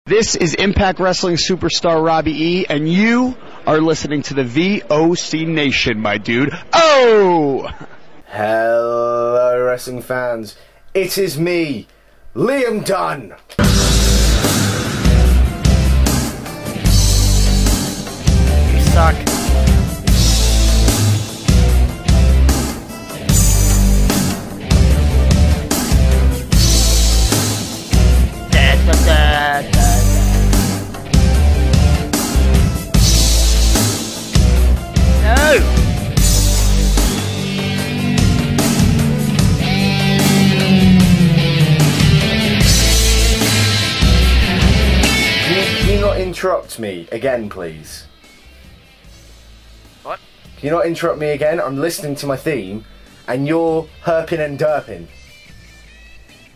This is Impact Wrestling superstar Robbie E, and you are listening to the VOC Nation, my dude. Oh! Hello, wrestling fans. It is me, Liam Dunn. You suck. Can you not interrupt me again, please? What? Can you not interrupt me again? I'm listening to my theme, and you're herping and derping.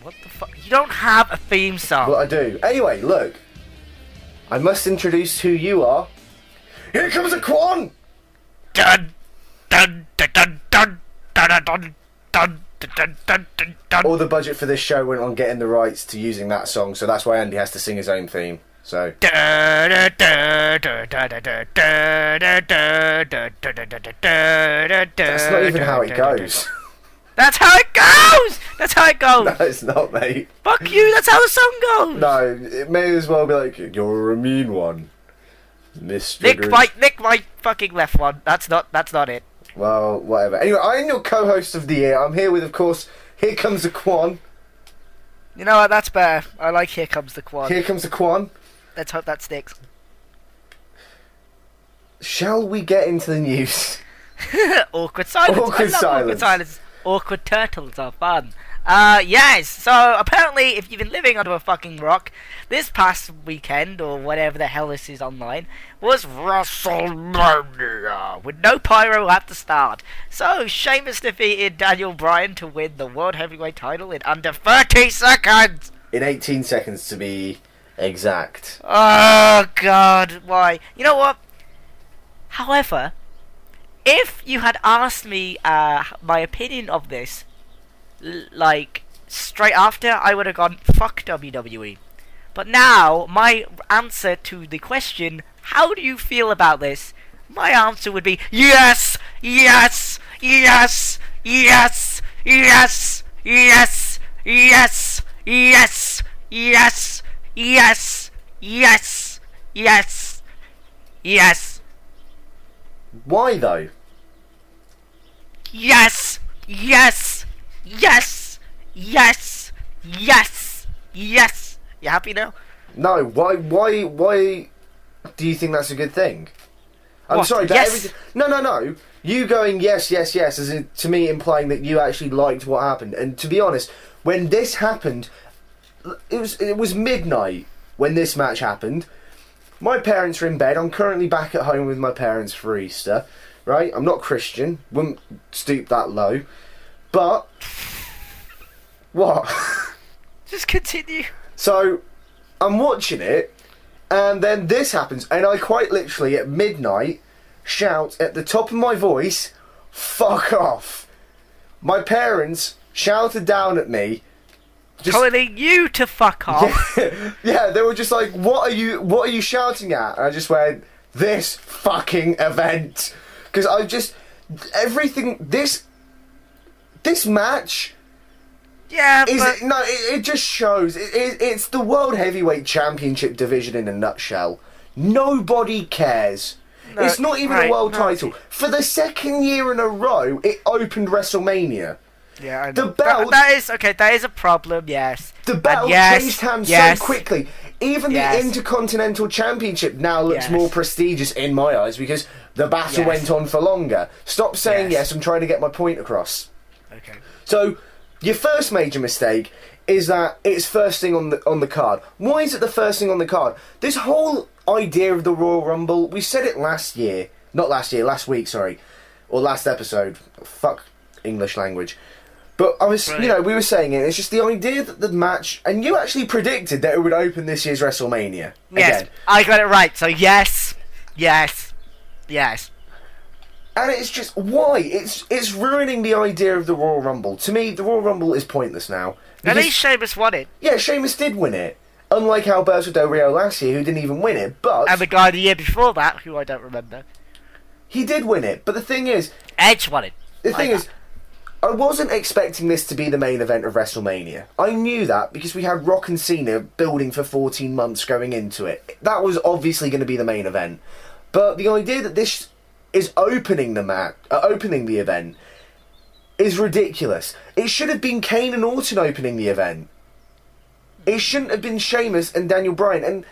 What the fuck? You don't have a theme song. Well, I do. Anyway, look. I must introduce who you are. Here comes a Quan! Dun dun dun dun dun dun dun dun dun dun dun. All the budget for this show went on getting the rights to using that song, so that's why Andy has to sing his own theme. So. That's That's not even how it goes. That's how it goes! That's how it goes! No, it's not, mate. Fuck you, that's how the song goes! No, it may as well be like, you're a mean one, Mr. Nick my fucking left one. That's not it. Well, whatever. Anyway, I'm your co-host of the year. I'm here with, of course, Here Comes the Quan. You know what, that's better. I like Here Comes the Quan. Here comes the Quan. Let's hope that sticks. Shall we get into the news? Awkward silence. Awkward silence. Awkward turtles are fun. Yes, so apparently if you've been living under a fucking rock, this past weekend, or whatever the hell this is online, was WrestleMania, with no pyro at the start. So, Sheamus defeated Daniel Bryan to win the World Heavyweight title in under 30 seconds! In 18 seconds to be exact. Oh, God, why? You know what? However, if you had asked me my opinion of this, like, straight after, I would have gone, fuck WWE. But now, my answer to the question, how do you feel about this? My answer would be, yes, yes, yes, yes, yes, yes, yes, yes, yes, yes, yes, yes, yes. Why, though? Yes, yes, yes, yes, yes, yes. You happy now? No, why do you think that's a good thing? I'm What? sorry, Yes. No. You going yes, yes, yes, as in, to me implying that you actually liked what happened. And to be honest, when this happened, it was midnight when this match happened. My parents are in bed. I'm currently back at home with my parents for Easter, right? I'm not Christian. Wouldn't stoop that low. But what? Just continue. So, I'm watching it, and then this happens, and I quite literally, at midnight, shout at the top of my voice, fuck off. My parents shouted down at me. Telling you to fuck off. Yeah, they were just like, what are you shouting at? And I just went, this fucking event. Because I just, everything, this match... Yeah, it just shows. It's the World Heavyweight Championship division in a nutshell. Nobody cares. No, it's not even a world title. For the second year in a row, it opened WrestleMania. Yeah, I know. The belt... That is a problem, yes. The belt changed hands so quickly. Even the Intercontinental Championship now looks more prestigious in my eyes because the battle went on for longer. Stop saying yes, I'm trying to get my point across. Okay. So... your first major mistake is that it's first thing on the card. Why is it the first thing on the card? This whole idea of the Royal Rumble, we said it last week, sorry. Or last episode. Fuck English language. But I was, we were saying it, it's just the idea that the match, and you actually predicted that it would open this year's WrestleMania. Yes, again. I got it right, so yes, yes, yes. And it's just, why? It's ruining the idea of the Royal Rumble. To me, the Royal Rumble is pointless now. At least Sheamus won it. Yeah, Sheamus did win it. Unlike Alberto Del Rio last year, who didn't even win it, but... And the guy the year before that, who I don't remember. He did win it, but the thing is... Edge won it. The thing is, I wasn't expecting this to be the main event of WrestleMania. I knew that because we had Rock and Cena building for 14 months going into it. That was obviously going to be the main event. But the idea that this is opening the event is ridiculous. It should have been Kane and Orton opening the event. It shouldn't have been Sheamus and Daniel Bryan. And,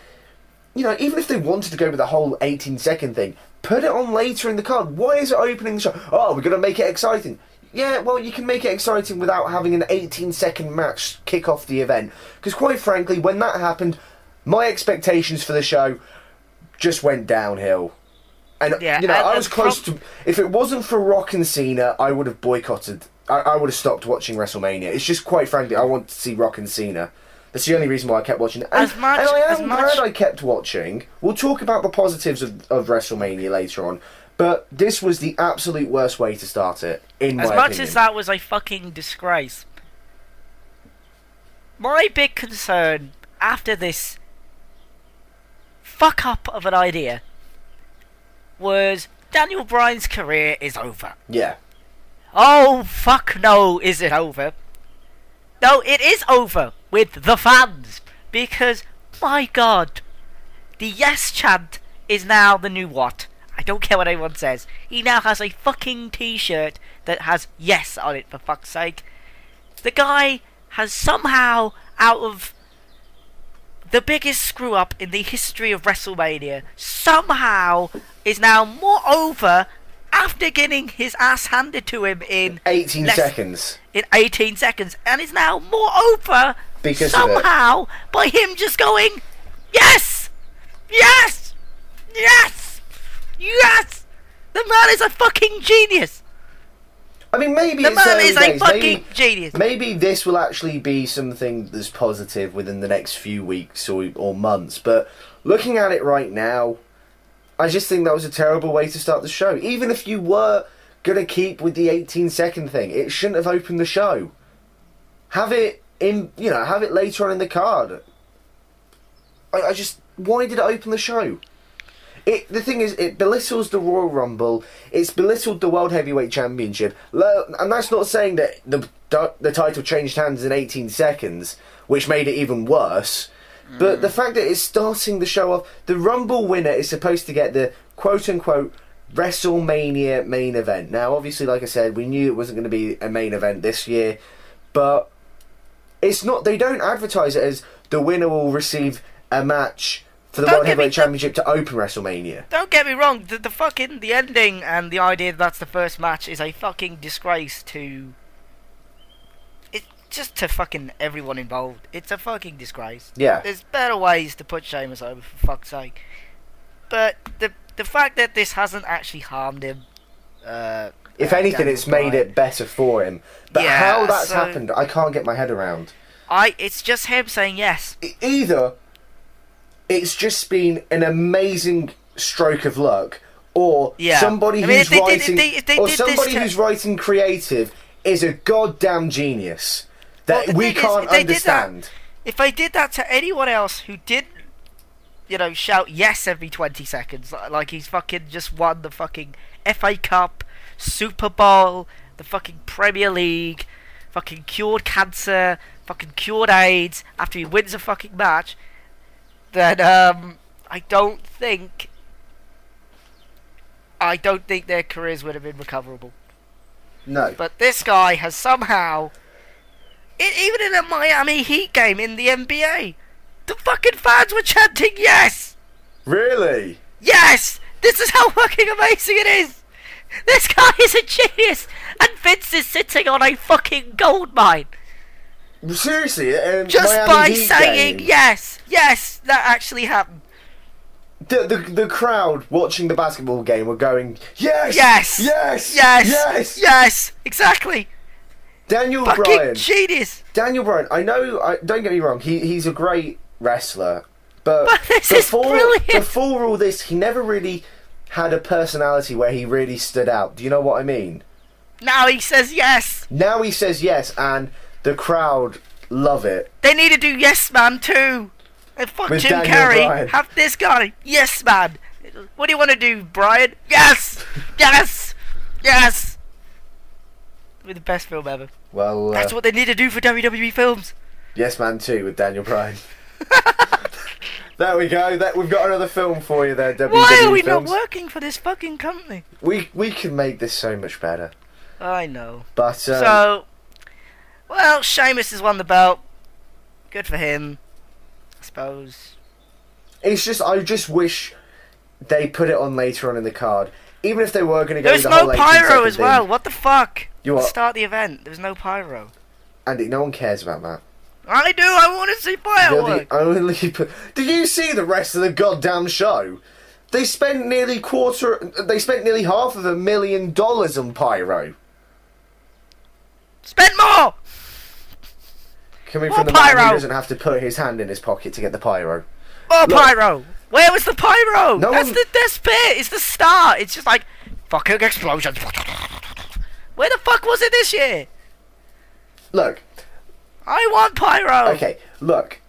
you know, even if they wanted to go with the whole 18-second thing, put it on later in the card. Why is it opening the show? Oh, we're going to make it exciting. Yeah, well, you can make it exciting without having an 18-second match kick off the event. Because quite frankly, when that happened, my expectations for the show just went downhill. And, yeah, you know, I was close to... If it wasn't for Rock and Cena, I would have boycotted. I would have stopped watching WrestleMania. It's just, quite frankly, I want to see Rock and Cena. That's the only reason why I kept watching it. And I am glad I kept watching. We'll talk about the positives of WrestleMania later on. But this was the absolute worst way to start it, in my opinion. As much as that was a fucking disgrace, my big concern after this fuck up of an idea was Daniel Bryan's career is over. Yeah. Oh, fuck no, is it over? No, it is over with the fans. Because, my God, the yes chant is now the new what? I don't care what anyone says. He now has a fucking t-shirt that has yes on it, for fuck's sake. The guy has somehow, out of the biggest screw-up in the history of WrestleMania, somehow is now more over after getting his ass handed to him in 18 seconds. In 18 seconds. And is now more over because somehow by him just going, yes! Yes! Yes! Yes! The man is a fucking genius! I mean, maybe the it's man is days. a fucking genius. Maybe this will actually be something that's positive within the next few weeks or months. But looking at it right now, I just think that was a terrible way to start the show. Even if you were going to keep with the 18-second thing, it shouldn't have opened the show. Have it in, you know, have it later on in the card. Why did it open the show? The thing is, it belittles the Royal Rumble. It's belittled the World Heavyweight Championship. And that's not saying that the title changed hands in 18 seconds, which made it even worse. But the fact that it's starting the show off... The Rumble winner is supposed to get the quote-unquote WrestleMania main event. Now, obviously, like I said, we knew it wasn't going to be a main event this year. But it's not... They don't advertise it as the winner will receive a match for the World Heavyweight Championship to open WrestleMania. Don't get me wrong, the ending and the idea that that's the first match is a fucking disgrace to... It's just to fucking everyone involved. It's a fucking disgrace. Yeah. There's better ways to put Sheamus over, for fuck's sake. But the fact that this hasn't actually harmed him... if anything, it's made it better for him. But yeah, how that's happened, I can't get my head around. It's just him saying yes. Either... It's just been an amazing stroke of luck, or somebody who's writing creative is a goddamn genius that we can't understand. If they did that to anyone else who didn't, you know, shout yes every 20 seconds, like he's fucking just won the fucking FA Cup, Super Bowl, the fucking Premier League, fucking cured cancer, fucking cured AIDS after he wins a fucking match, then I don't think their careers would have been recoverable. No. But this guy has somehow, even in a Miami Heat game in the NBA, the fucking fans were chanting yes! Really? Yes! This is how fucking amazing it is! This guy is a genius! And Vince is sitting on a fucking gold mine! Seriously? Just Miami by Heat saying game? yes! Yes! That actually happened. The crowd watching the basketball game were going, yes! Yes! Yes! Yes! Yes! Yes! Exactly! Daniel fucking Bryan. Genius! Daniel Bryan, I know, don't get me wrong, he's a great wrestler, but this is brilliant! Before all this, he never really had a personality where he really stood out. Do you know what I mean? Now he says yes! Now he says yes, and the crowd love it. They need to do Yes Man too! And fuck With Jim Daniel Carrey. Bryan. Have this guy. Yes, man. What do you want to do, Brian? Yes! Yes! Yes! It'll be the best film ever. Well, That's what they need to do for WWE films. Yes Man 2 with Daniel Bryan. There we go. We've got another film for you there, WWE Why are we Films. not working for this fucking company? We can make this so much better. I know. But So, well, Sheamus has won the belt. Good for him, I suppose. it's just, I just wish they put it on later on in the card. Even if they were going to go There's with the whole no 18 pyro second as thing. well. What the fuck? You what? Start the event. There's no pyro. Andy, no one cares about that. I do. I want to see You're the fireworks. only. Did you see the rest of the goddamn show? They spent nearly half of $1,000,000 on pyro. Spend more. Coming More from the man pyro. who doesn't have to put his hand in his pocket to get the pyro. More Look. pyro. Where was the pyro? No That's one- the best bit. It's the start. It's just like fucking explosions. Where the fuck was it this year? Look, I want pyro. okay, look.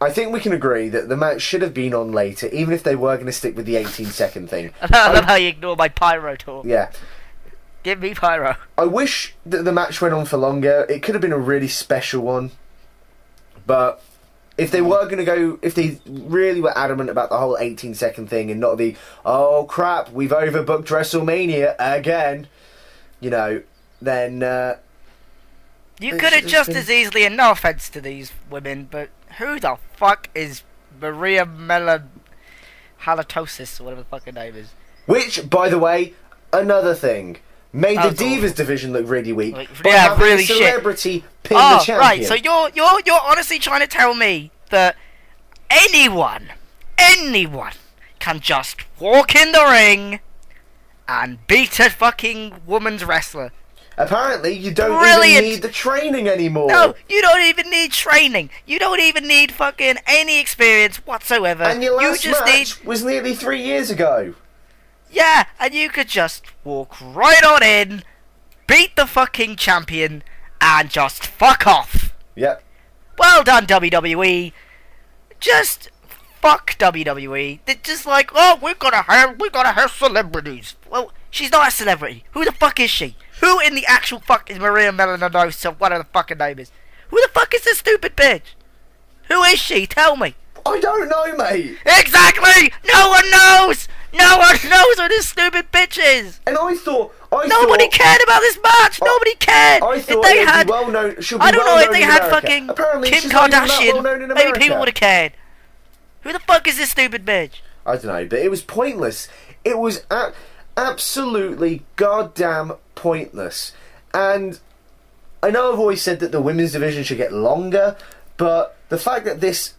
I think we can agree that the match should have been on later, even if they were going to stick with the 18-second thing. I love how you ignore my pyro talk. Yeah. Give me pyro. I wish that the match went on for longer. It could have been a really special one. But if they were going to go, if they really were adamant about the whole 18-second thing and not the, oh crap, we've overbooked WrestleMania again, you know, then... You It could have should have just been- as easily, and no offense to these women, but who the fuck is Maria Halitosis, or whatever the fuck her name is? which, by the way, another thing, made Oh, the Divas division look really weak. Like, by yeah, having really a shit. celebrity pin Oh, the champion. right. So you're honestly trying to tell me that anyone can just walk in the ring and beat a fucking woman's wrestler? Apparently, you don't Brilliant. even need the training anymore. No, you don't even need training. You don't even need fucking any experience whatsoever. And your last you just match was nearly 3 years ago. Yeah, and you could just walk right on in, beat the fucking champion, and just fuck off. Yep. Well done, WWE. Just fuck WWE. They're just like, oh, we gotta have celebrities. Well, she's not a celebrity. Who the fuck is she? Who in the actual fuck is Maria Menounos, or whatever the fucking name is? Who the fuck is this stupid bitch? Who is she? Tell me. I don't know, mate. Exactly! No one knows! No one knows who this stupid bitch is! And I thought Nobody cared about this match! Nobody cared! I If thought they it would had... be well known. She'll be I don't know well if known they in had America. fucking Apparently, Kim she's not even that Kardashian, well known in maybe America. people would have cared. Who the fuck is this stupid bitch? I don't know, but it was pointless. It was absolutely goddamn pointless. And I know I've always said that the women's division should get longer, but the fact that this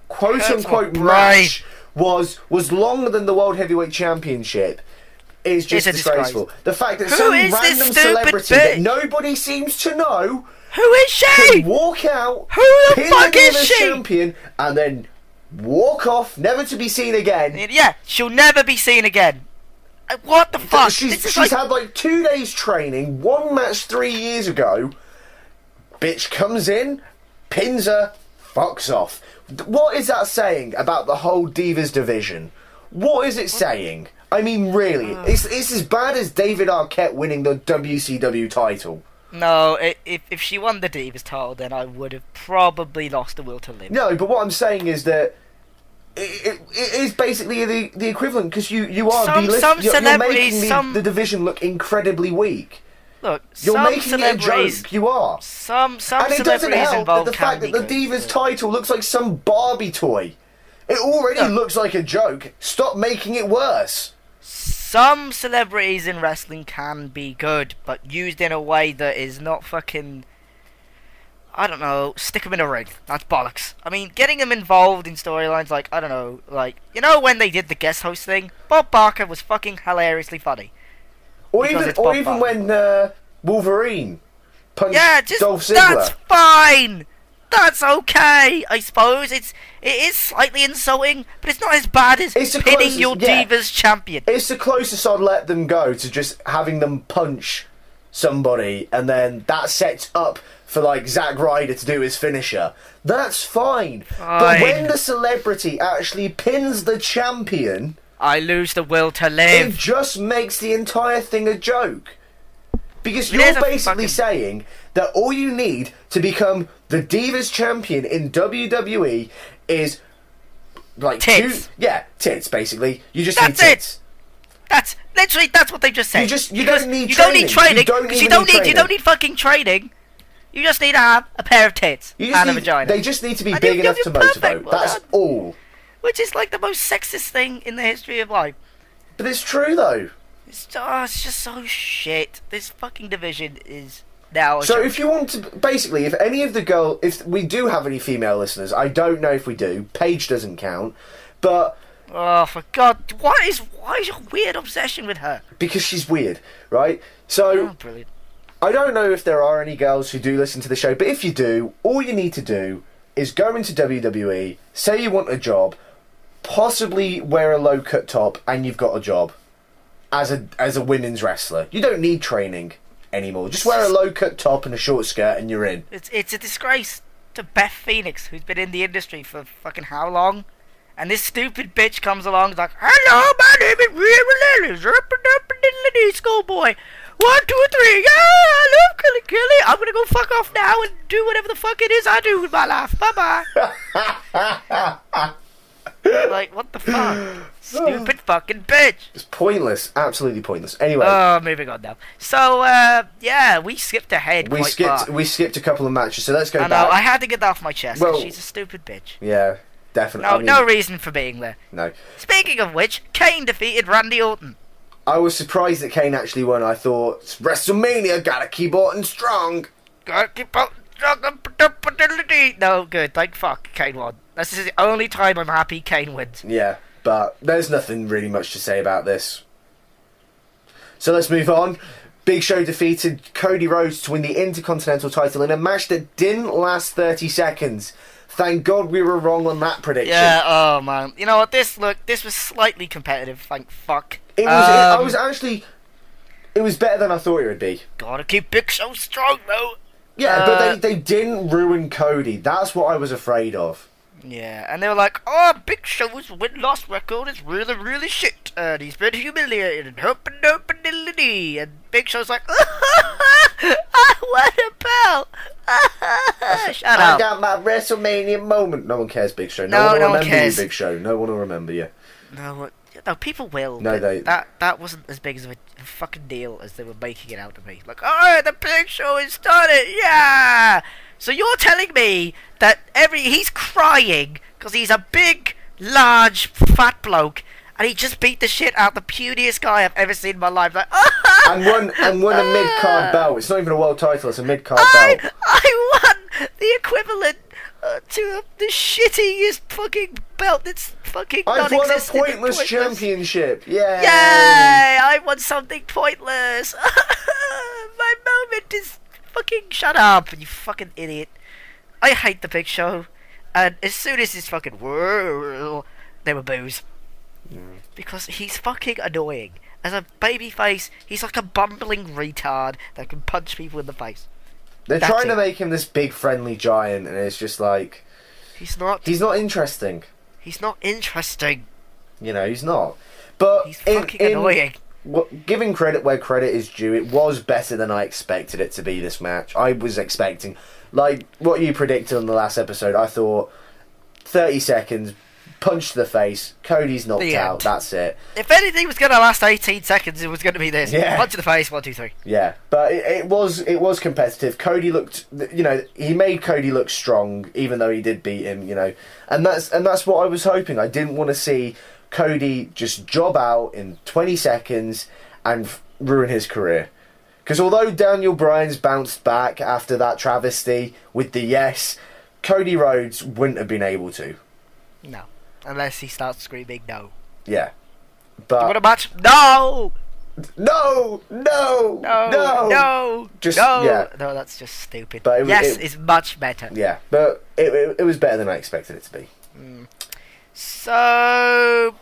quote-unquote Hurts my brain. match was longer than the World Heavyweight Championship is just It's a disgraceful. disgrace. The fact that Who some is this random stupid celebrity that bitch? nobody seems to know Who is she? can walk out, Who the pin fuck the is Divas she? champion, and then walk off, never to be seen again. Yeah, she'll never be seen again. What the fuck? She's had like 2 days training, one match 3 years ago. Bitch comes in, pins her, fucks off. What is that saying about the whole Divas division? What is it saying? I mean, really, it's as bad as David Arquette winning the WCW title. No, if she won the Divas title, then I would have probably lost the will to live. No, but what I'm saying is that it is basically the equivalent, because you are Some you're celebrities, making the division look incredibly weak. Look, You're some making it a celebrities, joke. You are. some And it doesn't celebrities help that involved the fact can that be the good, Divas but- title looks like some Barbie toy. It already Look. looks like a joke. Stop making it worse. Some celebrities in wrestling can be good, but used in a way that is not fucking... I don't know, stick them in a ring. That's bollocks. I mean, getting them involved in storylines like, I don't know, like... You know when they did the guest host thing? Bob Barker was fucking hilariously funny. Or Because even it's Bob Barker. when Wolverine punched Yeah, just... Dolph Ziggler. That's fine! That's okay, I suppose. It is slightly insulting, but it's not as bad as It's the pinning closest- your yeah. Divas champion. It's the closest I'd let them go to just having them punch somebody, and then that sets up for like Zack Ryder to do his finisher. That's fine. But Fine. when the celebrity actually pins the champion, I lose the will to it live. just makes the entire thing a joke. Because It you're is a basically fucking- saying that all you need to become the Divas champion in WWE is like Tits. tits basically. You just That's need it. tits. That's literally that's what they just said. You Because don't need you don't need training. training. You don't Because you even don't need need you training. don't need fucking training. You just need to have a pair of tits You just and a need- vagina. They just need to be And big you're enough to perfect. motivate. Well That's done. all. Which is like the most sexist thing in the history of life. But it's true though. It's just so shit. This fucking division is now. So if you want to, basically, if any of the if we do have any female listeners, I don't know if we do. Paige doesn't count, but oh, for God, why is your weird obsession with her? because she's weird, right? So Oh, brilliant. I don't know if there are any girls who do listen to the show, but if you do, all you need to do is go into WWE, say you want a job, possibly wear a low-cut top, and you've got a job as a women's wrestler. You don't need training anymore. Just wear a low-cut top and a short skirt, and you're in. It's a disgrace to Beth Phoenix, who's been in the industry for fucking how long? And this stupid bitch comes along and is like, hello, my name is Rhea Relentless, schoolboy. 1, 2, 3, yeah, I love Killy. I'm gonna go fuck off now and do whatever the fuck it is I do with my life. Bye bye. Like, what the fuck? Stupid fucking bitch. It's pointless. Absolutely pointless. Anyway. Moving on now. So, yeah, we skipped ahead We quite skipped. far. We skipped a couple of matches, so let's go I know, back. I had to get that off my chest. 'Cause Well- she's a stupid bitch. Yeah, definitely. No, I mean, no reason for being there. no. Speaking of which, Kane defeated Randy Orton. I was surprised that Kane actually won. I thought it's WrestleMania, gotta keep Orton strong. No, good. Like fuck, Kane won. This is the only time I'm happy Kane wins. Yeah, but there's nothing really much to say about this. So let's move on. Big Show defeated Cody Rhodes to win the Intercontinental title in a match that didn't last 30 seconds. Thank God we were wrong on that prediction. Yeah. Oh man. You know what? This was slightly competitive. Thank fuck. It was. It was better than I thought it would be. Gotta keep Big Show strong though. Yeah, but they didn't ruin Cody. That's what I was afraid of. Yeah, and they were like, "Oh, Big Show's win-loss record is really, really shit, and he's been humiliated and and Big Show's like, "I won a belt." Shut I up. got my WrestleMania moment. No one cares, Big Show. No, one will no one remember cares. you, Big Show. No one will remember you. No, people will. No, but they- that wasn't as big as a fucking deal as they were making it out to be. Like, oh, the Big Show is started, yeah. So you're telling me that he's crying because he's a big, large, fat bloke, and he just beat the shit out the puniest guy I've ever seen in my life. Like, And won a mid-card belt. It's not even a world title. It's a mid-card belt. I won the equivalent to the shittiest fucking belt that's fucking I've won a non-existent and pointless championship. Yay! Yay! I won something pointless. My moment is fucking shut up, you fucking idiot. I hate the Big Show, and as soon as he's fucking whirl, there were boos. Because he's fucking annoying. As a babyface, he's like a bumbling retard that can punch people in the face. They're That's trying to it. make him this big friendly giant, and it's just like He's not. he's not interesting. He's not interesting. You know, he's not. But He's fucking annoying. Giving credit where credit is due, it was better than I expected it to be. This match, I was expecting, like what you predicted on the last episode. I thought 30 seconds, punch to the face, Cody's knocked The out. end. That's it. If anything was going to last 18 seconds, it was going to be this. Yeah. Punch to the face, 1, 2, 3. Yeah, but it was competitive. Cody looked, he made Cody look strong, even though he did beat him. And that's what I was hoping. I didn't want to see Cody just job out in 20 seconds and ruin his career. Because although Daniel Bryan's bounced back after that travesty with the yes, Cody Rhodes wouldn't have been able to. No. Unless he starts screaming no. Yeah, What but a match? No! no, Just no. yeah. No, that's just stupid. But yes is much better. Yeah, but it was better than I expected it to be. So,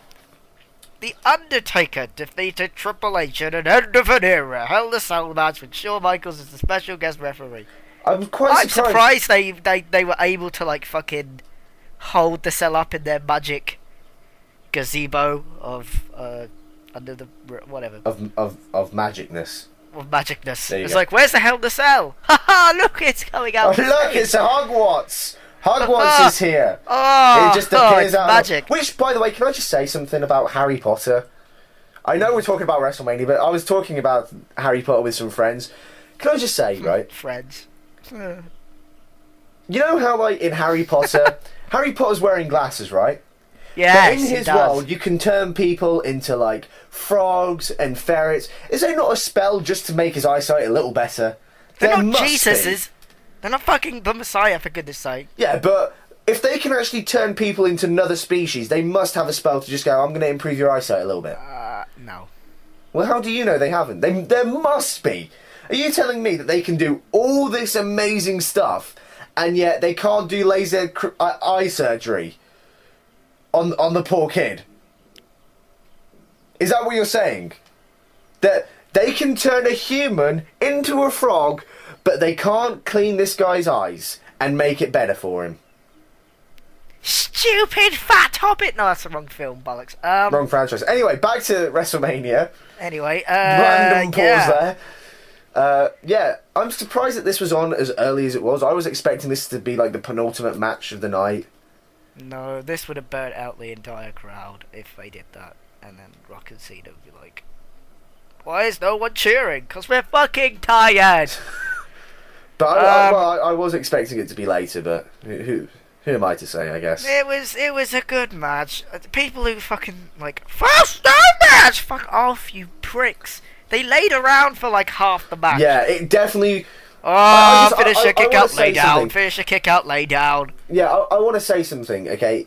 The Undertaker defeated Triple H in an end of an era Hell in a Cell match with Shawn Michaels as the special guest referee. I'm quite I'm surprised. they were able to like fucking hold the cell up in their magic gazebo of under the whatever Of magicness. of magicness. There you It's go. like, where's the hell in the cell? Haha! Look, it's coming Oh, out. look, it's a Hogwarts. Hogwarts is here. Oh, It just appears it's out. magic. Which, by the way, can I just say something about Harry Potter? I know we're talking about WrestleMania, but I was talking about Harry Potter with some friends. Can I just say, right? Friends. You know how, like, in Harry Potter, Harry Potter's wearing glasses, right? Yes, But in he his does. world, you can turn people into, like, frogs and ferrets. Is there not a spell just to make his eyesight a little better? They're There not must Jesus's. be. They're not fucking the Messiah, for goodness sake. Yeah, but if they can actually turn people into another species, they must have a spell to just go, I'm going to improve your eyesight a little bit. No. Well, how do you know they haven't? There must be. Are you telling me that they can do all this amazing stuff, and yet they can't do laser eye surgery on the poor kid? Is that what you're saying? That they can turn a human into a frog, but they can't clean this guy's eyes and make it better for him? Stupid fat hobbit. No, that's the wrong film, bollocks. Wrong franchise. Anyway, back to WrestleMania. Anyway, Random pause yeah. there. Yeah, I'm surprised that this was on as early as it was. I was expecting this to be like the penultimate match of the night. No, this would have burnt out the entire crowd if they did that. And then Rock and Cena would be like, why is no one cheering? Because we're fucking tired. But I was expecting it to be later, but who am I to say, I guess? It was a good match. People who fucking like first match, fuck off, you pricks. They laid around for like half the match. Yeah, it definitely... Finish your kick wanna out, say lay down. something. Finish your kick out, lay down. Yeah, I want to say something, okay?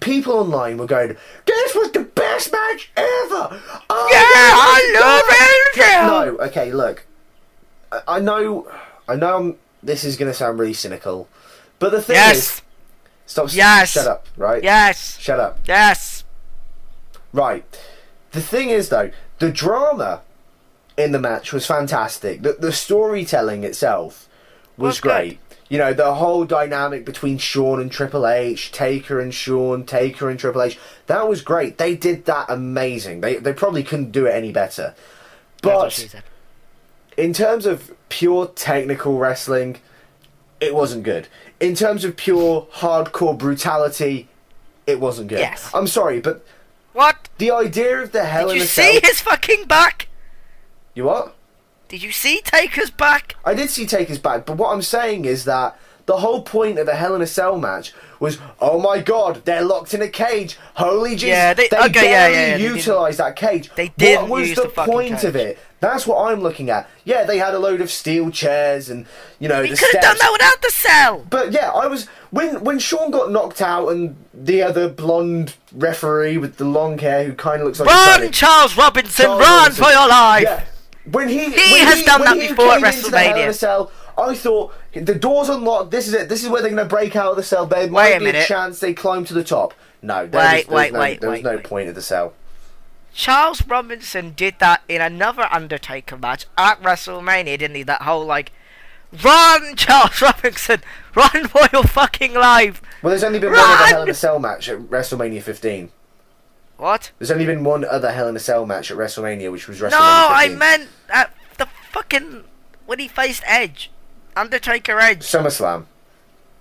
People online were going, this was the best match ever! Oh, Yeah, I love it! No, okay, look. I know this is going to sound really cynical, but the thing is... Yes! Stop, Yes! shut up, right? Yes! Shut up. Yes! Right. The thing is, though, the drama in the match was fantastic. The storytelling itself was Was good. great. You know, the whole dynamic between Shawn and Triple H, Taker and Shawn, Taker and Triple H, that was great. They did that amazing. They probably couldn't do it any better. That's what she But said. in terms of pure technical wrestling, it wasn't good. In terms of pure hardcore brutality, it wasn't good. Yes. I'm sorry, but What? the idea of the Hell Did in you a see Cell... his fucking back? You what? Did you see Taker's back? I did see Taker's back, but what I'm saying is that the whole point of the Hell in a Cell match was, oh my god, they're locked in a cage. Holy Jesus. Yeah, they- barely okay, yeah, they utilised that cage. They didn't What was use the the fucking point of cage. it? That's what I'm looking at. Yeah, they had a load of steel chairs and, you know, He the could have steps. done that without the cell. But yeah, I was... When Shawn got knocked out and the other blonde referee with the long hair who kind of looks like... a Run, bunny- Charles Robinson, Charles run Robinson. for your life. Yeah. When he has done that before at came into the Hell in a WrestleMania. Cell, I thought the door's unlocked. This is it. This is where they're going to break out of the cell. There Wait might a be a minute. chance they climb to the top. No, Wait, there was no wait. point of the cell. Charles Robinson did that in another Undertaker match at WrestleMania, didn't he? That whole like, run, Charles Robinson, run for your fucking life. Well, there's only been one other Run! Hell in a Cell match at WrestleMania 15. What? There's only been one other Hell in a Cell match at WrestleMania, which was WrestleMania 15. No, I meant the fucking when he faced Edge, Undertaker Edge. SummerSlam.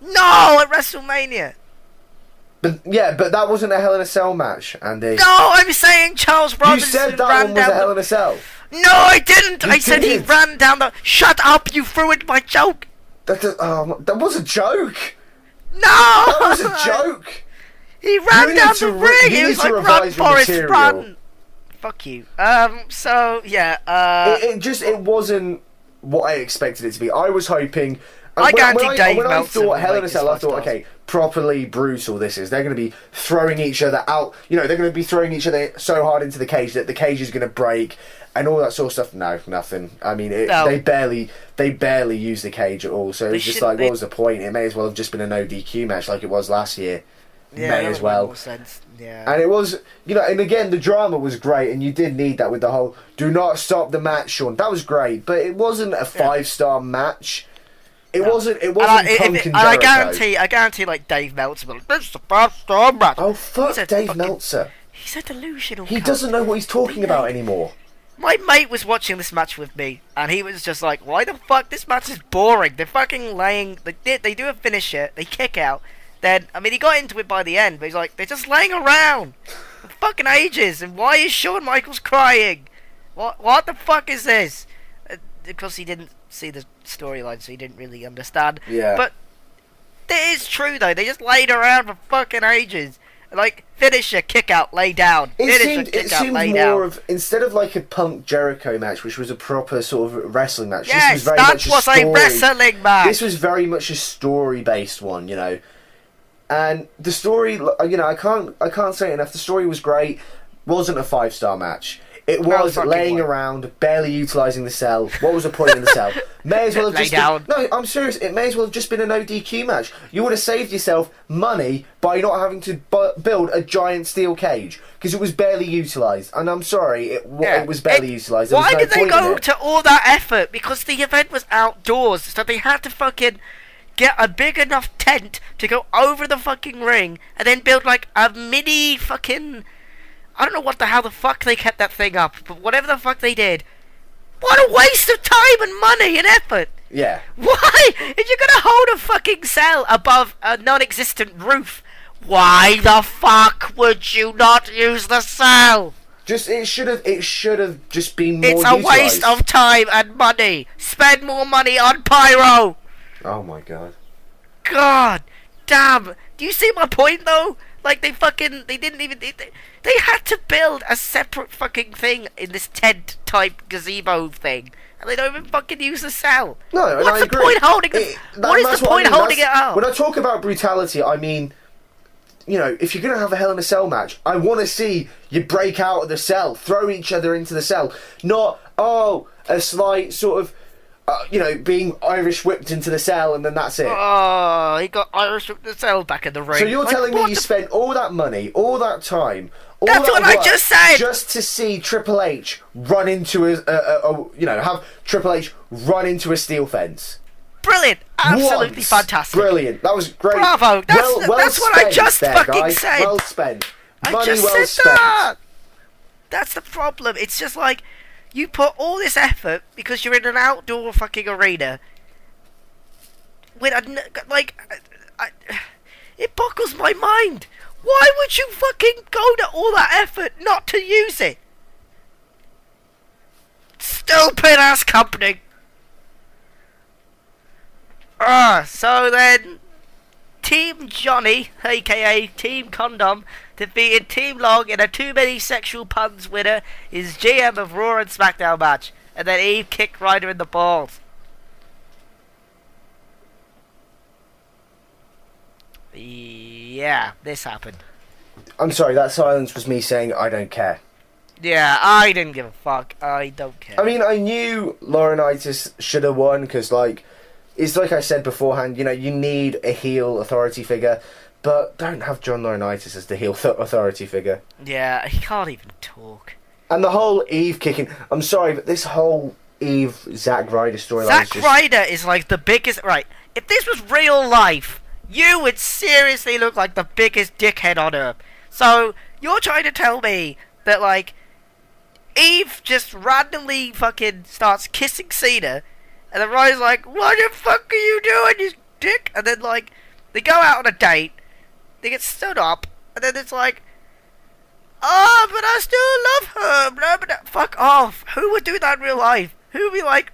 No, at WrestleMania. But yeah, but that wasn't a Hell in a Cell match, Andy. No, I'm saying Charles You Robinson said that ran one was down a Hell the... in a Cell. No, I didn't. You I said he did. ran down the... Shut up, you ruined my joke. That was a joke. No! That was a joke. He ran You down need the to ring. you He need was to like, revise run, your Forrest, material. run. Fuck you. So, yeah, It wasn't what I expected it to be. I was hoping... I guarantee Dave when I Meltzer thought will Hell in make a this Cell, I 5 thought, stars. okay, properly brutal this is. They're going to be throwing each other out. You know, they're going to be throwing each other so hard into the cage that the cage is going to break and all that sort of stuff. No, nothing. I mean, No. they barely use the cage at all. So They it's just shouldn't- like, what was the point? It may as well have just been a no DQ match like it was last year. yeah, May that as would make well. more sense. Yeah. And it was, you know, and again, the drama was great, and you did need that with the whole, do not stop the match, Sean. That was great, but it wasn't a 5-star match. It wasn't. It And wasn't Punk and Jericho. I guarantee, like Dave Meltzer, will, this is the first star match. Oh fuck, Dave Meltzer. He's a delusional. He cunt. doesn't know what he's talking about anymore. My mate was watching this match with me, and he was just like, "Why the fuck? This match is boring. They're fucking laying. They do a finisher, they kick out. Then, I mean, he got into it by the end, but he's like, they're just laying around for fucking ages. And why is Shawn Michaels crying? What the fuck is this?" Because he didn't see the storyline, so he didn't really understand. Yeah. But it is true though. They just laid around for fucking ages. Like, finisher, kick out, lay down. It seemed more of, instead of like a Punk Jericho match, which was a proper sort of wrestling match. Yes, this was very that much was a wrestling match. This was very much a story-based one, you know. And the story, you know, I can't say it enough. The story was great. Wasn't a 5-star match. It was laying around, barely utilising the cell. What was the point in the cell? May as well have just been, no, I'm serious. It may as well have just been an ODQ match. You would have saved yourself money by not having to build a giant steel cage because it was barely utilised. And I'm sorry, it was barely utilised. Why did they go to all that effort? Because the event was outdoors, so they had to fucking get a big enough tent to go over the fucking ring and then build like a mini fucking... I don't know how the fuck they kept that thing up, but whatever the fuck they did, what a waste of time and money and effort! Yeah. Why? If you're gonna hold a fucking cell above a non-existent roof, why the fuck would you not use the cell? It should have just been more It's a waste of time and money. Spend more money on pyro. Oh my god. God damn. Do you see my point though? Like they didn't even they had to build a separate fucking thing in this tent type gazebo thing, and they don't even fucking use the cell. No, and what's I the agree. point holding it? What is the point holding it up? When I talk about brutality, I mean, you know, if you're gonna have a Hell in a Cell match, I want to see you break out of the cell, throw each other into the cell, not a slight sort of. You know, being Irish whipped into the cell and then that's it. Oh, he got Irish whipped the cell back in the ring. So you're telling me you spent all that money, all that time, that's what I just said, just to see Triple H run into have Triple H run into a steel fence? Brilliant, absolutely fantastic, brilliant. That was great. Bravo. That's what I just fucking said. Well spent. I just said that. That's the problem. It's just like. You put all this effort because you're in an outdoor fucking arena. With it boggles my mind. Why would you fucking go to all that effort not to use it? Stupid ass company. So then, Team Johnny, aka Team Condom, defeated Team Long in a Too Many Sexual Puns winner is GM of Raw and SmackDown match, and then Eve kicked Ryder in the balls. Yeah, this happened. I'm sorry, that silence was me saying I don't care. Yeah, I didn't give a fuck. I don't care. I mean, I knew Laurinaitis should have won because, like, it's like I said beforehand, you know, you need a heel authority figure. But don't have John Laurinaitis as the heel authority figure. Yeah, he can't even talk. And the whole Eve kicking... I'm sorry, but this whole Eve-Zack Ryder storyline Zack Ryder is like the biggest... Right, if this was real life, you would seriously look like the biggest dickhead on earth. So, you're trying to tell me that, like, Eve just randomly fucking starts kissing Cena, and then Ryder's like, what the fuck are you doing, you dick? And then, like, they go out on a date, they get stood up, and then it's like, oh, but I still love her, blah, blah, blah. Fuck off. Who would do that in real life? Who would be like...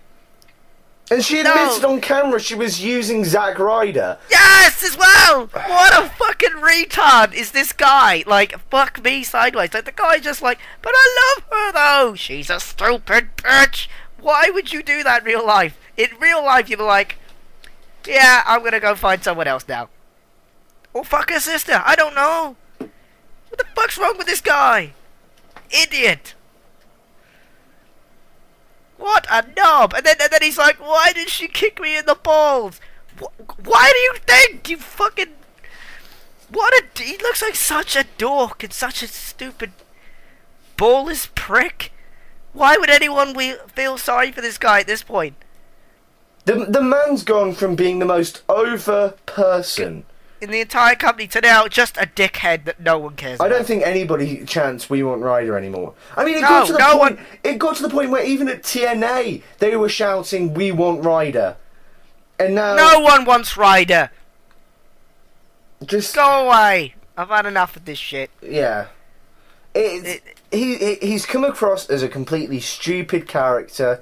And she admitted on camera she was using Zack Ryder. Yes, as well! What a fucking retard is this guy? Like, fuck me sideways. Like, the guy's just like, but I love her though. She's a stupid bitch. Why would you do that in real life? In real life, you'd be like, yeah, I'm gonna go find someone else now. Or fuck her sister. I don't know. What the fuck's wrong with this guy? Idiot. What a knob. And then he's like, why did she kick me in the balls? Why do you think? You fucking... He looks like such a dork and such a stupid ballless prick. Why would anyone feel sorry for this guy at this point? The man's gone from being the most over person in the entire company to now just a dickhead that no one cares about. I don't think anybody chants "We Want Ryder" anymore. I mean, it got to the point where even at TNA they were shouting "We Want Ryder," and now no one wants Ryder. Just go away. I've had enough of this shit. Yeah, he's come across as a completely stupid character.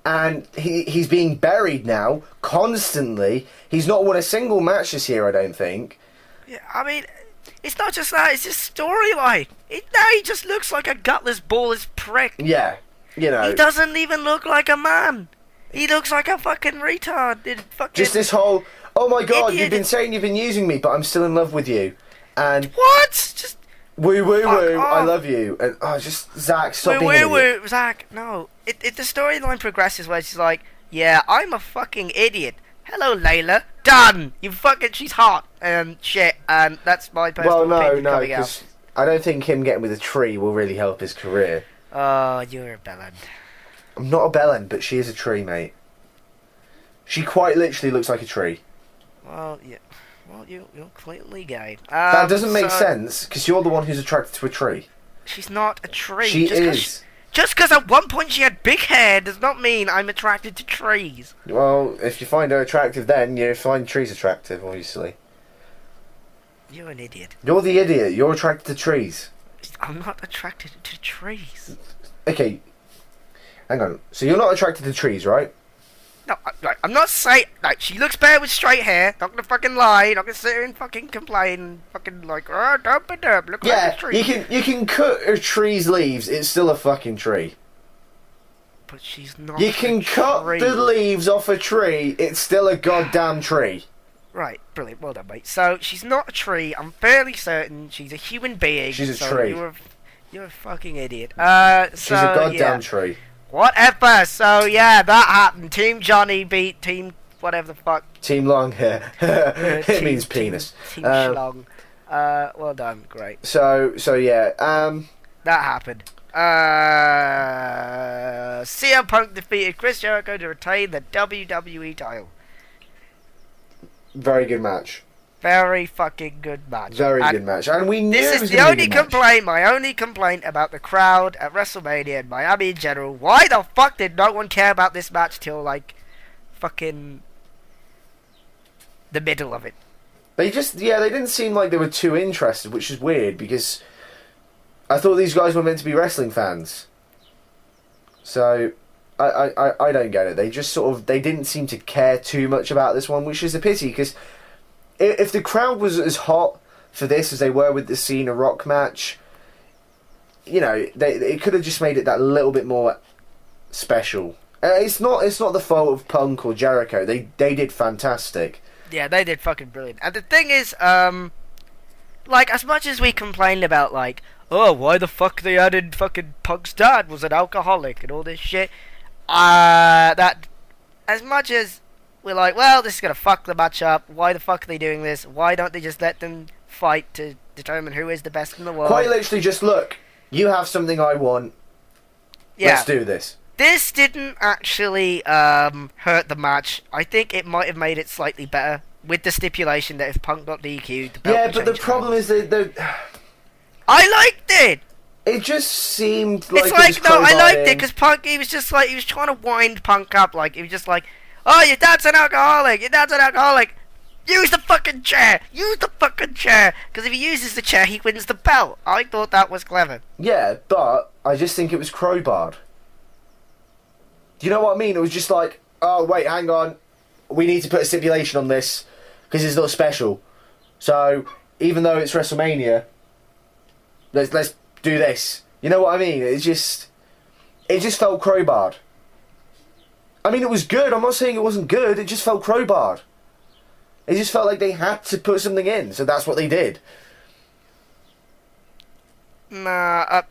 And he's being buried now, constantly. He's not won a single match this year, I don't think. Yeah, I mean, it's not just that, it's his storyline. Now he just looks like a gutless, ballless prick. Yeah, you know. He doesn't even look like a man. He looks like a fucking retard. Just this whole, oh my god, idiot. You've been saying you've been using me, but I'm still in love with you. And what? Just... Woo woo woo, I love you. And just Zach, stop being an idiot. Zach, no. It the storyline progresses where she's like, yeah, I'm a fucking idiot. Hello, Layla. Done. She's hot and shit. And that's my personal opinion coming out. Because I don't think him getting with a tree will really help his career. Oh, you're a bellend. I'm not a bellend, but she is a tree, mate. She quite literally looks like a tree. Well, yeah. Well, you're completely gay. That doesn't make sense, because you're the one who's attracted to a tree. She's not a tree. She is. Just because at one point she had big hair does not mean I'm attracted to trees. Well, if you find her attractive then, you find trees attractive, obviously. You're an idiot. You're the idiot. You're attracted to trees. I'm not attracted to trees. Okay. Hang on. So you're not attracted to trees, right? No, I'm not saying... Like, she looks better with straight hair. Not gonna fucking lie. Not gonna sit here and fucking complain. Fucking like, oh, dump, look like a tree. You can cut a tree's leaves. It's still a fucking tree. But she's not You can cut the leaves off a tree. It's still a goddamn tree. Right, brilliant. Well done, mate. So, she's not a tree. I'm fairly certain she's a human being. She's a tree. You're a fucking idiot. She's a goddamn tree. Whatever. So yeah, that happened. Team Johnny beat Team whatever the fuck. Team Long hair. It means penis. Team Schlong. Well done. Great. So yeah. That happened. CM Punk defeated Chris Jericho to retain the WWE title. Very good match. Very fucking good match. Very good match. And we knew this is the only complaint, my only complaint about the crowd at WrestleMania and Miami in general. Why the fuck did no one care about this match till, like, fucking the middle of it? They didn't seem like they were too interested, which is weird, because I thought these guys were meant to be wrestling fans. So, I don't get it. They just they didn't seem to care too much about this one, which is a pity, because if the crowd was as hot for this as they were with the Cena Rock match, you know, it could have just made it that little bit more special. It's not the fault of Punk or Jericho. They did fantastic. Yeah, they did fucking brilliant. And the thing is, like, as much as we complained about, like, oh, why the fuck they added fucking Punk's dad was an alcoholic and all this shit, that, as much as we're like, well, this is going to fuck the match up. Why the fuck are they doing this? Why don't they just let them fight to determine who is the best in the world? Quite literally just, look, you have something I want. Yeah. Let's do this. This didn't actually hurt the match. I think it might have made it slightly better with the stipulation that if Punk got DQ'd, the belt yeah, would but the change problem hands. is that I liked it! It just seemed like it's like, no, I liked it because Punk, he was just like, he was trying to wind Punk up. Like, he was just like, oh, your dad's an alcoholic. Your dad's an alcoholic. Use the fucking chair. Use the fucking chair. Because if he uses the chair, he wins the belt. I thought that was clever. Yeah, but I just think it was crowbarred. Do you know what I mean? It was just like, oh, wait, hang on. We need to put a stipulation on this because it's not special. So, even though it's WrestleMania, let's do this. You know what I mean? It just felt crowbarred. I mean, it was good. I'm not saying it wasn't good. It just felt crowbarred. It just felt like they had to put something in, so that's what they did. Nah,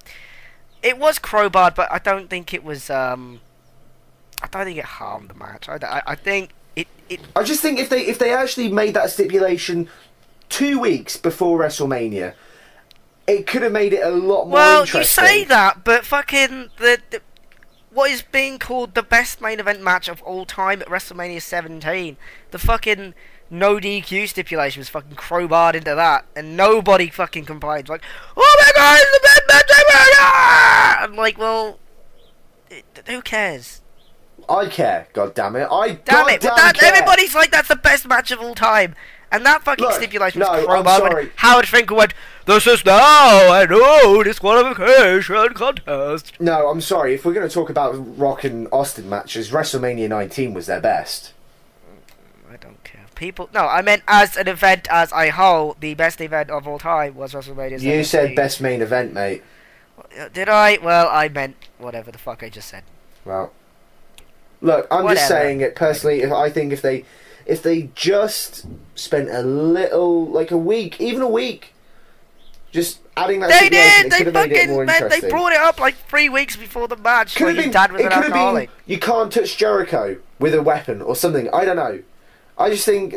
it was crowbarred, but I don't think it was. I don't think it harmed the match. I think it. I just think if they actually made that stipulation 2 weeks before WrestleMania, it could have made it a lot more interesting. Well, you say that, but fucking what is being called the best main event match of all time at WrestleMania 17. The fucking no DQ stipulation was fucking crowbarred into that, and nobody fucking complains. Like, oh my god, it's the best match ever! I'm like, well, who cares? I care, god damn it. Damn it, care. everybody's like, that's the best match of all time. And that fucking stipulation was crowbarred when Howard Finkel went, this is now an disqualification contest. No, I'm sorry, if we're going to talk about Rock and Austin matches, WrestleMania 19 was their best. I don't care. I meant as an event as a whole, the best event of all time was WrestleMania 17. You said best main event, mate. Did I? Well, I meant whatever the fuck I just said. Well, look, I'm just saying it personally. I think if they just spent a little, like a week, even a week, just adding that stipulation, it could have made it more interesting. They brought it up like 3 weeks before the match. When his dad was an alcoholic. You can't touch Jericho with a weapon or something. I don't know. I just think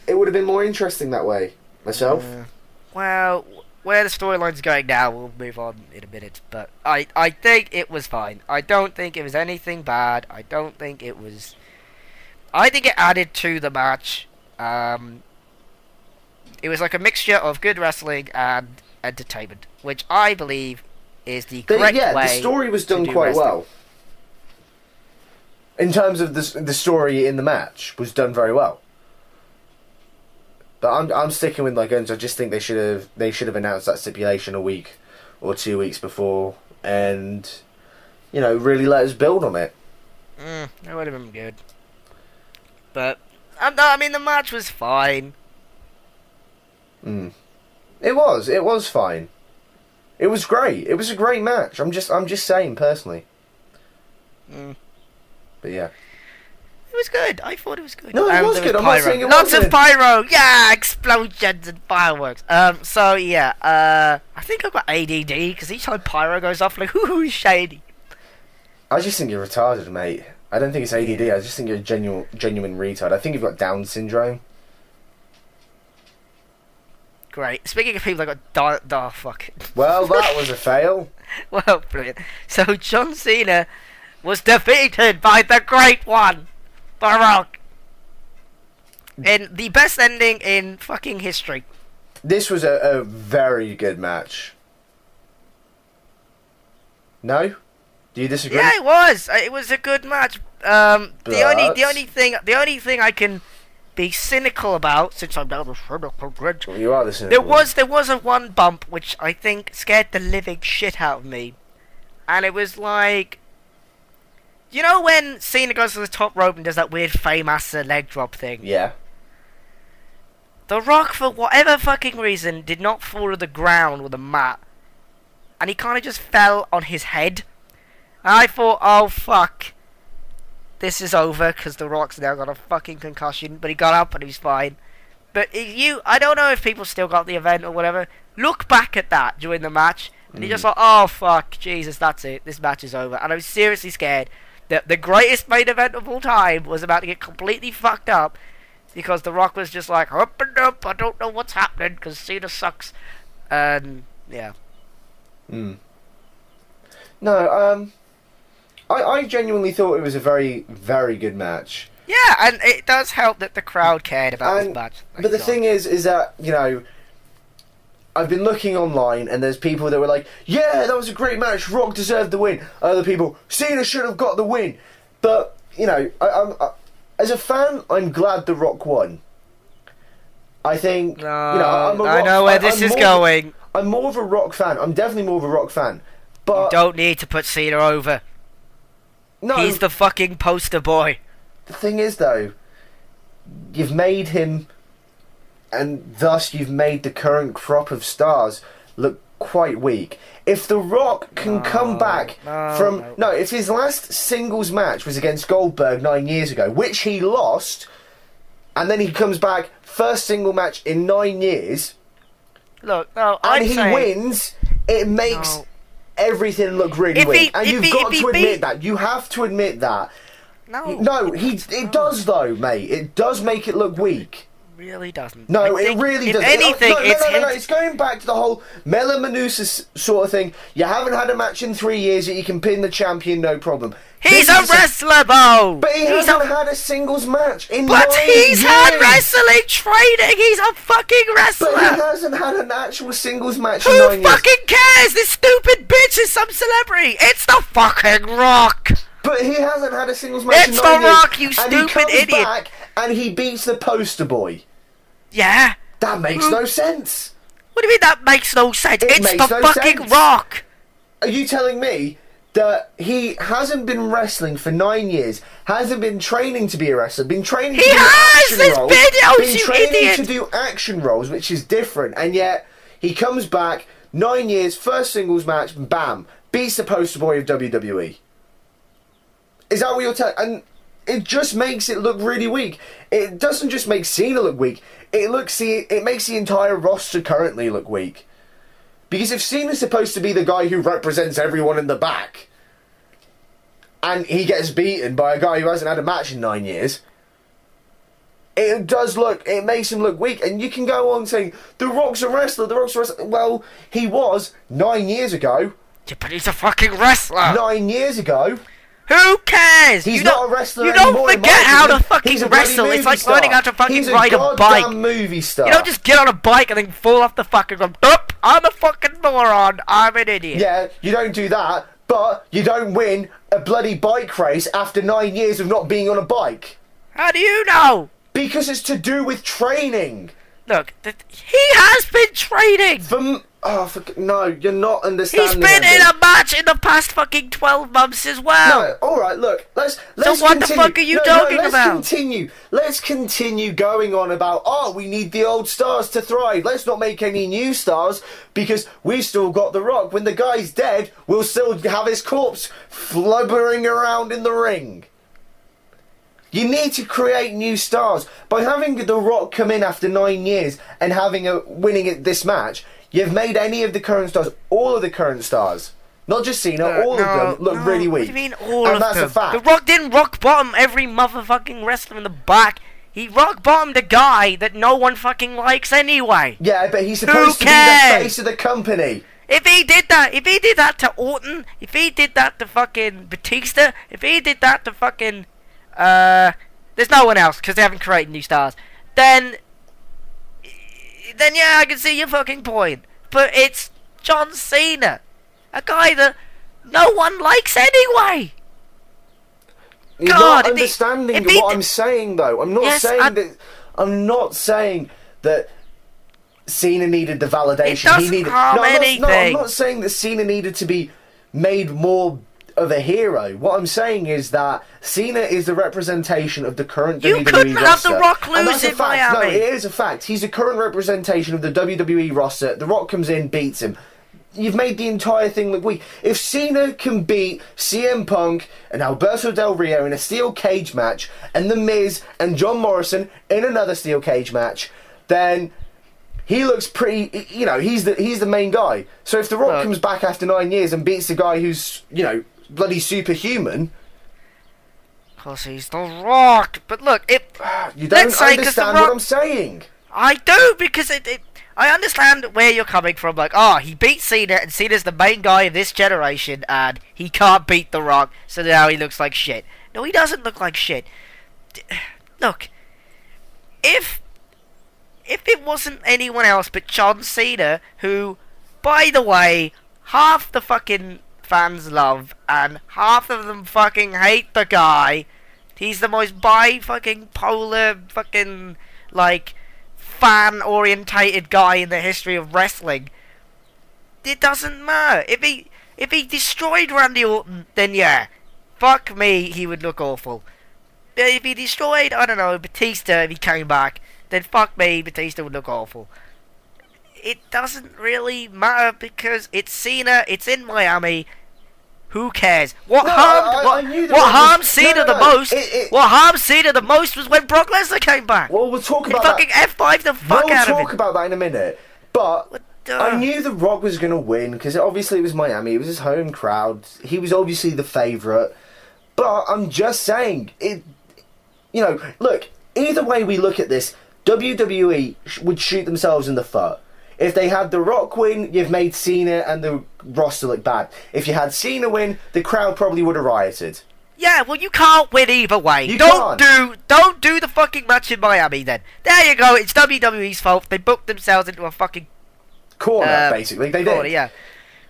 it would have been more interesting that way. Myself. Well, where the storyline's going now, we'll move on in a minute. But I think it was fine. I don't think it was anything bad. I think it added to the match. It was like a mixture of good wrestling and entertainment, which I believe is the correct way. The story was done quite well. In terms of the story in the match was done very well. But I'm sticking with my guns. I just think they should have announced that stipulation a week or 2 weeks before, and really let us build on it. That would have been good. But I mean, the match was fine. It was fine. It was great. It was a great match. I'm just saying personally. But yeah. It was good. I thought it was good. No, it was good. I'm not saying it wasn't. Lots of pyro. Yeah, explosions and fireworks. So yeah. I think I've got ADD because each time pyro goes off, I'm like, ooh, shady. I just think you're retarded, mate. I don't think it's ADD. I just think you're a genuine retard. I think you've got Down syndrome. Great. Speaking of people that got fuck. Well, that was a fail. Well, brilliant. So John Cena was defeated by the Great One, The Rock, in the best ending in fucking history. This was a very good match. No? Do you disagree? Yeah, it was. It was a good match. The only thing I can be cynical about, since I'm now the cynical Grinch. Well, you are the cynical. There was a one bump which I think scared the living shit out of me, and it was like, you know when Cena goes to the top rope and does that weird famous leg drop thing? Yeah. The Rock, for whatever fucking reason, did not fall to the ground with a mat, and he kind of just fell on his head. And I thought, oh fuck, this is over because The Rock's now got a fucking concussion. But he got up and he was fine. But I don't know if people still got the event or whatever. Look back at that during the match, and you're just like, oh fuck, Jesus, that's it. This match is over. And I was seriously scared that the greatest main event of all time was about to get completely fucked up because The Rock was just like, up and up, I don't know what's happening because Cena sucks. And yeah. No, I genuinely thought it was a very, very good match. Yeah, and it does help that the crowd cared about this match. But the thing is that, I've been looking online and there's people that were like, yeah, that was a great match, Rock deserved the win. Other people, Cena should have got the win. But, I, as a fan, I'm glad The Rock won. I think, I know where this is going. I'm more of a Rock fan. I'm definitely more of a Rock fan. But you don't need to put Cena over. No, he's the fucking poster boy. The thing is, though, you've made him, and thus you've made the current crop of stars look quite weak. If The Rock can come back if his last singles match was against Goldberg 9 years ago, which he lost, and then he comes back first single match in 9 years, and he wins, it makes everything look really weak, and you've got to admit that. You have to admit that. No, it does though, mate. It does make it look weak. really doesn't. No, I think, it really if doesn't. anything, no, it's no, it's going back to the whole Mela Manousis sort of thing. You haven't had a match in 3 years that you can pin the champion, no problem. He's a wrestler, though! But he hasn't had a singles match in 9 But he's years. had wrestling training! He's a fucking wrestler! But he hasn't had an actual singles match Who in 9 years. fucking cares? This stupid bitch is some celebrity! It's the fucking Rock! But he hasn't had a singles match It's in 9 the years. Rock, you and he stupid comes idiot! back and he beats the poster boy. Yeah? That makes no sense. What do you mean that makes no sense? It's makes the no fucking sense. Rock! Are you telling me that he hasn't been wrestling for 9 years, hasn't been training to be a wrestler, been training to He do has! action There's roles, videos, been you training idiot! to do action roles, which is different, and yet he comes back 9 years, first singles match, bam, beats the poster boy of WWE. Is that what you're telling? And it just makes it look really weak. It doesn't just make Cena look weak. It makes the entire roster currently look weak. Because if Cena's supposed to be the guy who represents everyone in the back, and he gets beaten by a guy who hasn't had a match in 9 years, it makes him look weak. And you can go on saying, The Rock's a wrestler, The Rock's a wrestler. Well, he was 9 years ago. Yeah, but he's a fucking wrestler! 9 years ago. Who cares? He's you not don't, a wrestler You anymore, don't in my forget how to opinion. fucking He's a bloody wrestle. It's movie like star. learning how to fucking He's ride a bike. goddamn movie star. You don't just get on a bike and then fall off the fucking ground. Oop, I'm a fucking moron. I'm an idiot. Yeah, you don't do that, but you don't win a bloody bike race after 9 years of not being on a bike. How do you know? Because it's to do with training. Look, he has been training. No, you're not understanding. He's been Andy. in a match in the past fucking 12 months as well. No, alright, look, let's So what the fuck are you talking about? Let's continue going on about, we need the old stars to thrive. Let's not make any new stars, because we've still got The Rock. When the guy's dead, we'll still have his corpse flubbering around in the ring. You need to create new stars. By having The Rock come in after 9 years and winning this match, you've made any of the current stars, all of the current stars, not just Cena, all of them look really weak. What do you mean all and of that's them? a fact. The Rock didn't rock bottom every motherfucking wrestler in the back. He rock bottomed a guy that no one fucking likes anyway. Yeah, but he's supposed to be the face of the company. If he did that to Orton, if he did that to fucking Batista, if he did that to fucking there's no one else because they haven't created new stars. Then yeah, I can see your fucking point. But it's John Cena, a guy that no one likes anyway. You're not understanding what I'm saying, though. I'm not saying that Cena needed the validation. It doesn't harm anything. I'm not saying that Cena needed to be made more of a hero. What I'm saying is that Cena is the representation of the current WWE roster. You couldn't have The Rock lose in Miami. No, it is a fact. He's the current representation of the WWE roster. The Rock comes in, beats him. You've made the entire thing look weak. If Cena can beat CM Punk and Alberto Del Rio in a steel cage match, and The Miz and John Morrison in another steel cage match, then he looks pretty, he's the main guy. So if The Rock comes back after 9 years and beats the guy who's, bloody superhuman, because he's The Rock. But look, you don't understand what I'm saying. I do, because I understand where you're coming from. Like, he beat Cena, and Cena's the main guy of this generation, and he can't beat The Rock, so now he looks like shit. No, he doesn't look like shit. Look, if it wasn't anyone else but John Cena, who, by the way, half the fucking fans love, and half of them fucking hate the guy. He's the most polar fucking, fan-orientated guy in the history of wrestling. It doesn't matter. If he destroyed Randy Orton, then yeah, fuck me, he would look awful. If he destroyed, I don't know, Batista, if he came back, then fuck me, Batista would look awful. It doesn't really matter because it's Cena, it's in Miami. Who cares? What harmed Cena the most? What harmed Cena the most was when Brock Lesnar came back. Well, we'll talk about fucking F5 the fuck out of it. We'll talk about that in a minute. But I knew The Rock was going to win because obviously it was Miami. It was his home crowd. He was obviously the favourite. But I'm just saying, look, either way we look at this, WWE would shoot themselves in the foot. If they had The Rock win, you've made Cena and the roster look bad. If you had Cena win, the crowd probably would have rioted. Yeah, well, you can't win either way. You don't can't. do the fucking match in Miami then. There you go. It's WWE's fault. They booked themselves into a fucking corner, basically. They corner, did. Yeah.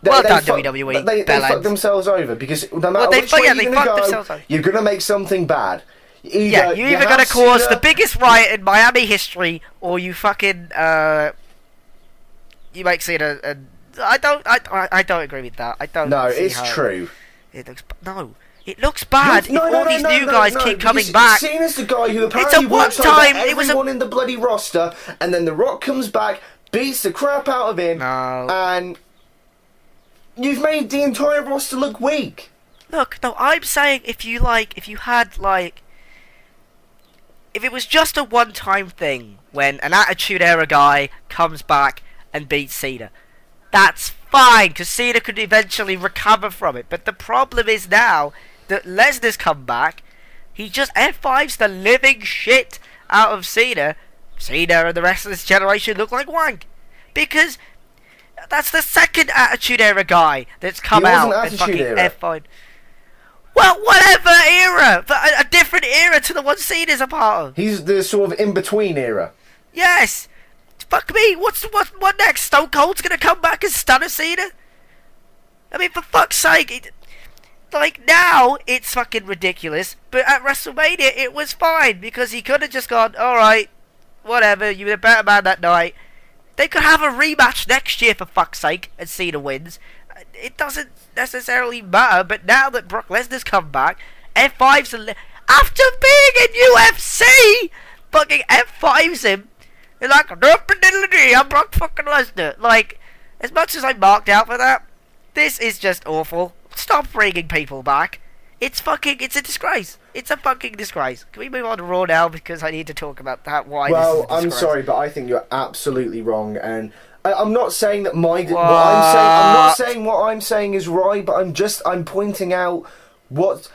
Well done, WWE. They fucked themselves over because no matter which way you're going to go, you're going to make something bad. You're either going to cause the biggest riot in Miami history, or you fucking you make Cena. I don't agree with that. I don't. No, it's true. It looks bad. If all these new guys keep coming back. Cena's the guy who apparently works over everyone in the bloody roster, and then The Rock comes back, beats the crap out of him, and you've made the entire roster look weak. Look, no, I'm saying if it was just a one-time thing when an Attitude Era guy comes back and beats Cena, that's fine, because Cena could eventually recover from it. But the problem is now that Lesnar's come back, he just F5s the living shit out of Cena. Cena and the rest of this generation look like wank. Because that's the second Attitude Era guy that's come out and fucking F5'd. Well, whatever era! A different era to the one Cena's a part of. He's the sort of in-between era. Yes! Fuck me, what next? Stone Cold's gonna come back and stun a Cena? I mean, for fuck's sake, now it's fucking ridiculous, but at WrestleMania it was fine, because he could have just gone, alright, whatever, you were a better man that night. They could have a rematch next year, for fuck's sake, and Cena wins. It doesn't necessarily matter, but now that Brock Lesnar's come back, F5's after being in UFC, fucking F5's him. They're like, I'm Brock fucking Lesnar. Like, as much as I marked out for that, this is just awful. Stop bringing people back. It's a disgrace. It's a fucking disgrace. Can we move on to Raw now, because I need to talk about that. Why? Well, I'm sorry, but I think you're absolutely wrong, and I'm not saying that I'm not saying what I'm saying is right, but I'm pointing out what.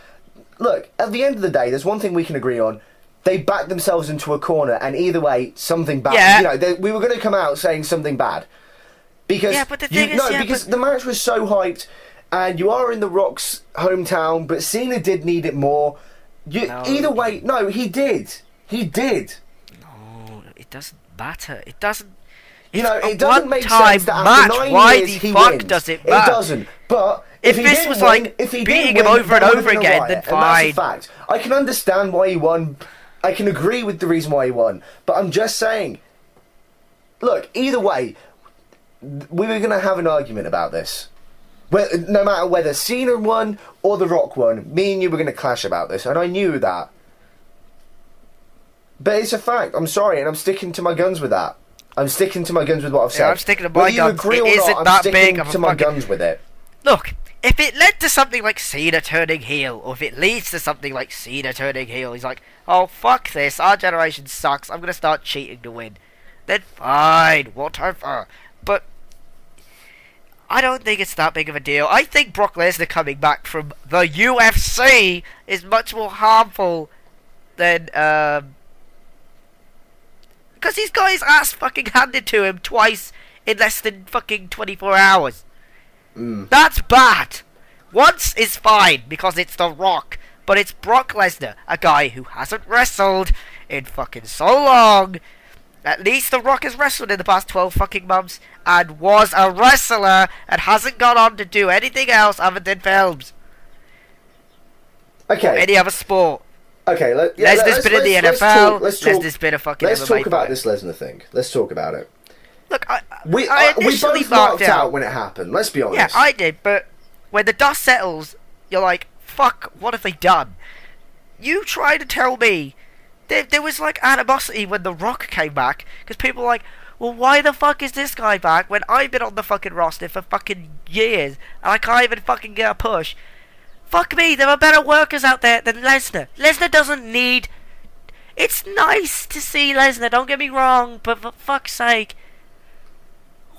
Look, at the end of the day, there's one thing we can agree on. They backed themselves into a corner, and either way, something bad. Yeah. We were going to come out saying something bad because but the thing is, because the match was so hyped, and you are in The Rock's hometown, but Cena did need it more. Either way, no, he did. He did. No, it doesn't matter. It doesn't. It doesn't make sense that after 9 why years the he fuck wins. does it matter? It doesn't. But if this was like beating him over and over again, then fine. And that's a fact. I can understand why he won. I can agree with the reason why he won. But I'm just saying. Look, either way, we were going to have an argument about this. No matter whether Cena won or The Rock won, me and you were going to clash about this, and I knew that. But it's a fact. I'm sorry, and I'm sticking to my guns with that. I'm sticking to my guns with what I've said. Yeah, I'm sticking to my guns. Whether you agree or not, I'm sticking to my guns with it. Look, if it led to something like Cena turning heel, or if it leads to something like Cena turning heel, he's like, oh, fuck this, our generation sucks, I'm going to start cheating to win. Then fine, whatever. But I don't think it's that big of a deal. I think Brock Lesnar coming back from the UFC is much more harmful than, because he's got his ass fucking handed to him twice in less than fucking 24 hours. That's bad. Once is fine, because it's The Rock. But it's Brock Lesnar, a guy who hasn't wrestled in fucking so long. At least The Rock has wrestled in the past 12 fucking months, and was a wrestler, and hasn't gone on to do anything else other than films. Okay. Or any other sport. Okay, Lesnar's been in the NFL. Lesnar's been a fucking Let's MMA talk about fighter. this Lesnar thing. Let's talk about it. Look, We initially both marked out when it happened. Let's be honest. Yeah, I did, but when the dust settles, you're like, fuck, what have they done? You try to tell me there was like animosity when The Rock came back, because people were like, well, why the fuck is this guy back when I've been on the fucking roster for fucking years and I can't even fucking get a push? Fuck me, there are better workers out there than Lesnar. Lesnar doesn't need. It's nice to see Lesnar, don't get me wrong, but for fuck's sake,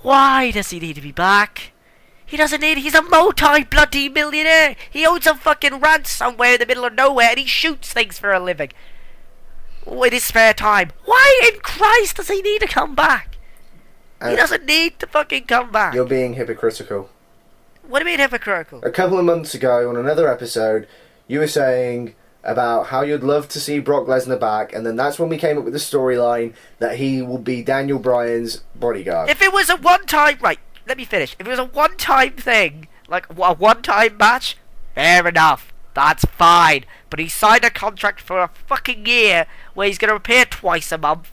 why does he need to be back? He doesn't need. He's a multi-bloody millionaire. He owns a fucking ranch somewhere in the middle of nowhere, and he shoots things for a living. in his spare time. Why in Christ does he need to come back? He doesn't need to fucking come back. You're being hypocritical. What do you mean hypocritical? A couple of months ago on another episode, you were saying about how you'd love to see Brock Lesnar back, and then that's when we came up with the storyline that he will be Daniel Bryan's bodyguard. If it was a one-time... Right, let me finish. If it was a one-time thing, like a one-time match, fair enough. That's fine. But he signed a contract for a fucking year where he's going to appear twice a month.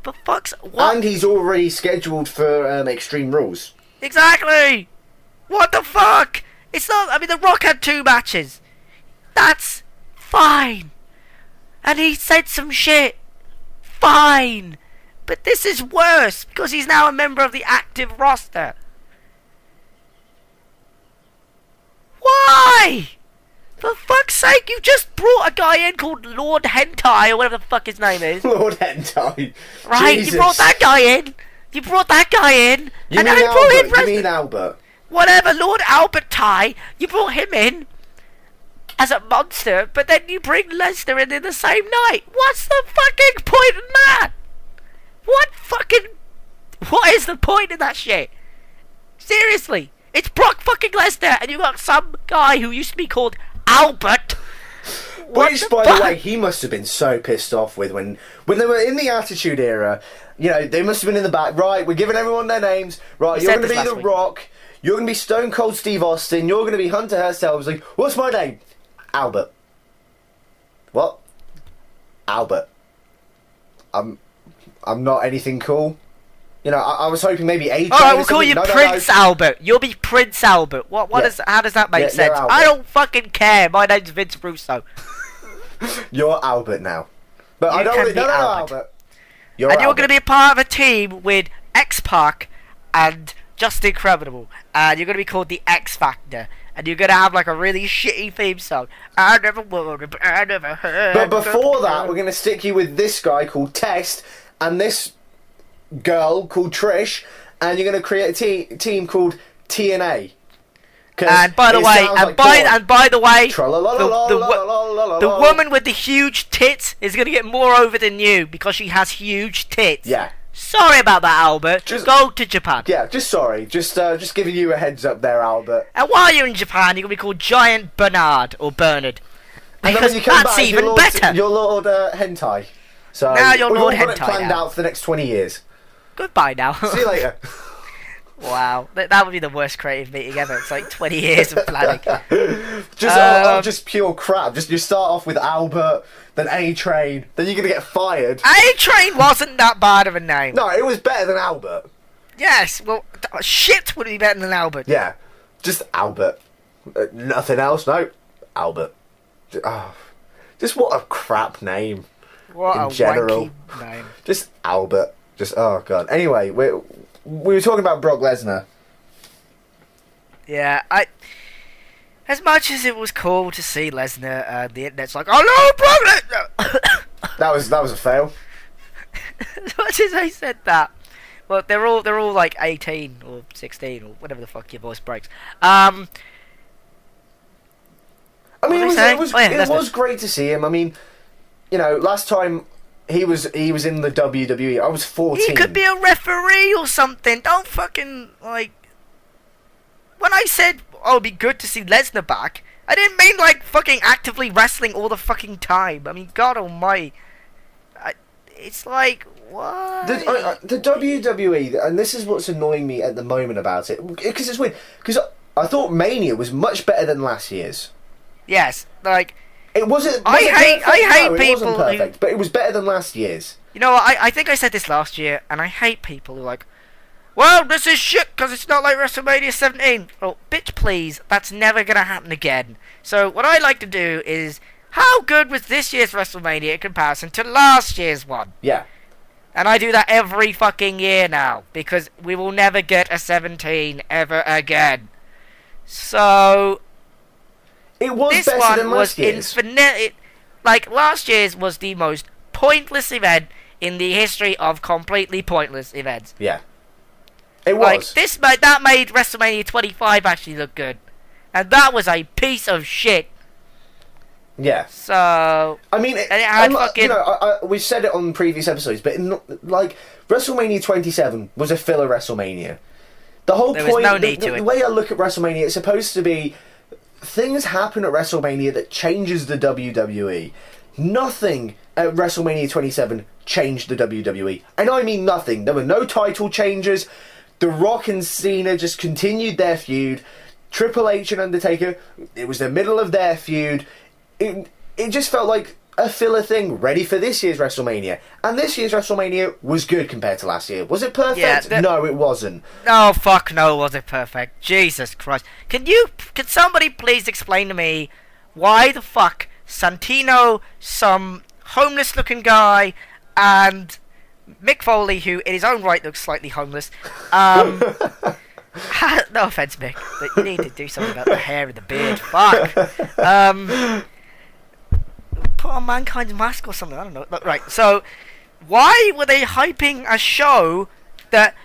But fuck's... What? And he's already scheduled for Extreme Rules. Exactly! What the fuck? It's not... I mean, The Rock had 2 matches. That's fine. And he said some shit. Fine. But this is worse, because he's now a member of the active roster. Why? For fuck's sake, you just brought a guy in called Lord Hentai, or whatever the fuck his name is. Lord Hentai. Right, Jesus. you brought that guy in. You brought that guy in. You and mean now you brought Albert? in You mean Albert? whatever, Lord Albert Ty. You brought him in as a monster, but then you bring Lesnar in the same night. What's the fucking point in that? What is the point in that shit? Seriously, it's Brock fucking Lesnar, and you got some guy who used to be called Albert. Which, by the way, he must have been so pissed off with when they were in the Attitude Era. You know, they must have been in the back. Right, we're giving everyone their names. Right, you're going to be The Rock. You're going to be Stone Cold Steve Austin. You're going to be Hunter Hearst Helmsley. What's my name? Albert. What? Albert. I'm not anything cool. You know, I was hoping maybe A-Train. Alright, we'll call you Prince Albert. You'll be Prince Albert. How does that make sense? I don't fucking care. My name's Vince Russo. You're Albert now. But I don't really know Albert. You're going to be a part of a team with X-Pac and Just Incredible. And you're going to be called the X Factor. And you're going to have like a really shitty theme song. I never would, but I never heard. But before that, we're going to stick you with this guy called Test and this girl called Trish, and you're going to create a team called TNA. And by the way, the woman with the huge tits is going to get more over than you because she has huge tits. Yeah. Sorry about that, Albert. Just go to Japan. Yeah, just sorry. Just giving you a heads up there, Albert. And while you're in Japan, you're going to be called Giant Bernard or Bernard. Because that's even better. You're Lord Hentai. So now you're Lord Hentai. We've got it planned out for the next 20 years. Goodbye now. See you later. Wow, that would be the worst creative meeting ever. It's like 20 years of planning. Just pure crap. Just you start off with Albert, then A-Train, then you're gonna get fired. A-Train wasn't that bad of a name. No, it was better than Albert. Yes, well, shit would be better than Albert. Yeah, just Albert. Nothing else. No, Albert. Just what a crap name. What in general. Wanky name. Just Albert. Just oh god. Anyway, we were talking about Brock Lesnar. Yeah, as much as it was cool to see Lesnar, the internet's like, oh no, Brock Lesnar. that was a fail. As much as I said that, well, they're all like 18 or 16 or whatever the fuck your voice breaks. I mean, it was great to see him. I mean, you know, last time he was in the WWE, I was 14. He could be a referee or something. Don't fucking, like... When I said, oh, it'd be good to see Lesnar back, I didn't mean, like, fucking actively wrestling all the fucking time. I mean, God almighty. It's like, what? The WWE, and this is what's annoying me at the moment about it, because it's weird, because I thought Mania was much better than last year's. Yes, like... It wasn't. I hate people. It wasn't perfect, but it was better than last year's. You know, I think I said this last year, and I hate people who are like, well, this is shit because it's not like WrestleMania 17. Oh, bitch, please, that's never gonna happen again. So what I like to do is, how good was this year's WrestleMania in comparison to last year's one? Yeah. And I do that every fucking year now because we will never get a 17 ever again. So. It was this better one than last year's. Like, last year's was the most pointless event in the history of completely pointless events. Yeah. It was. Like, that made WrestleMania 25 actually look good. And that was a piece of shit. Yeah. So I mean, and it had fucking... you know, we've said it on previous episodes, but like WrestleMania 27 was a filler WrestleMania. The whole There point, was no need to the it. way I look at WrestleMania, it's supposed to be things happen at WrestleMania that changes the WWE. Nothing at WrestleMania 27 changed the WWE, and I mean nothing. There were no title changes. The Rock and Cena just continued their feud. Triple H and Undertaker, it was the middle of their feud. It just felt like a filler thing ready for this year's WrestleMania. And this year's WrestleMania was good compared to last year. Was it perfect? Yeah, no, it wasn't. No, fuck no, was it perfect? Jesus Christ. Can somebody please explain to me why the fuck Santino, some homeless looking guy, and Mick Foley, who in his own right looks slightly homeless, no offense, Mick, but you need to do something about the hair and the beard. Fuck. Put on Mankind's mask or something. I don't know. Right. So, why were they hyping a show that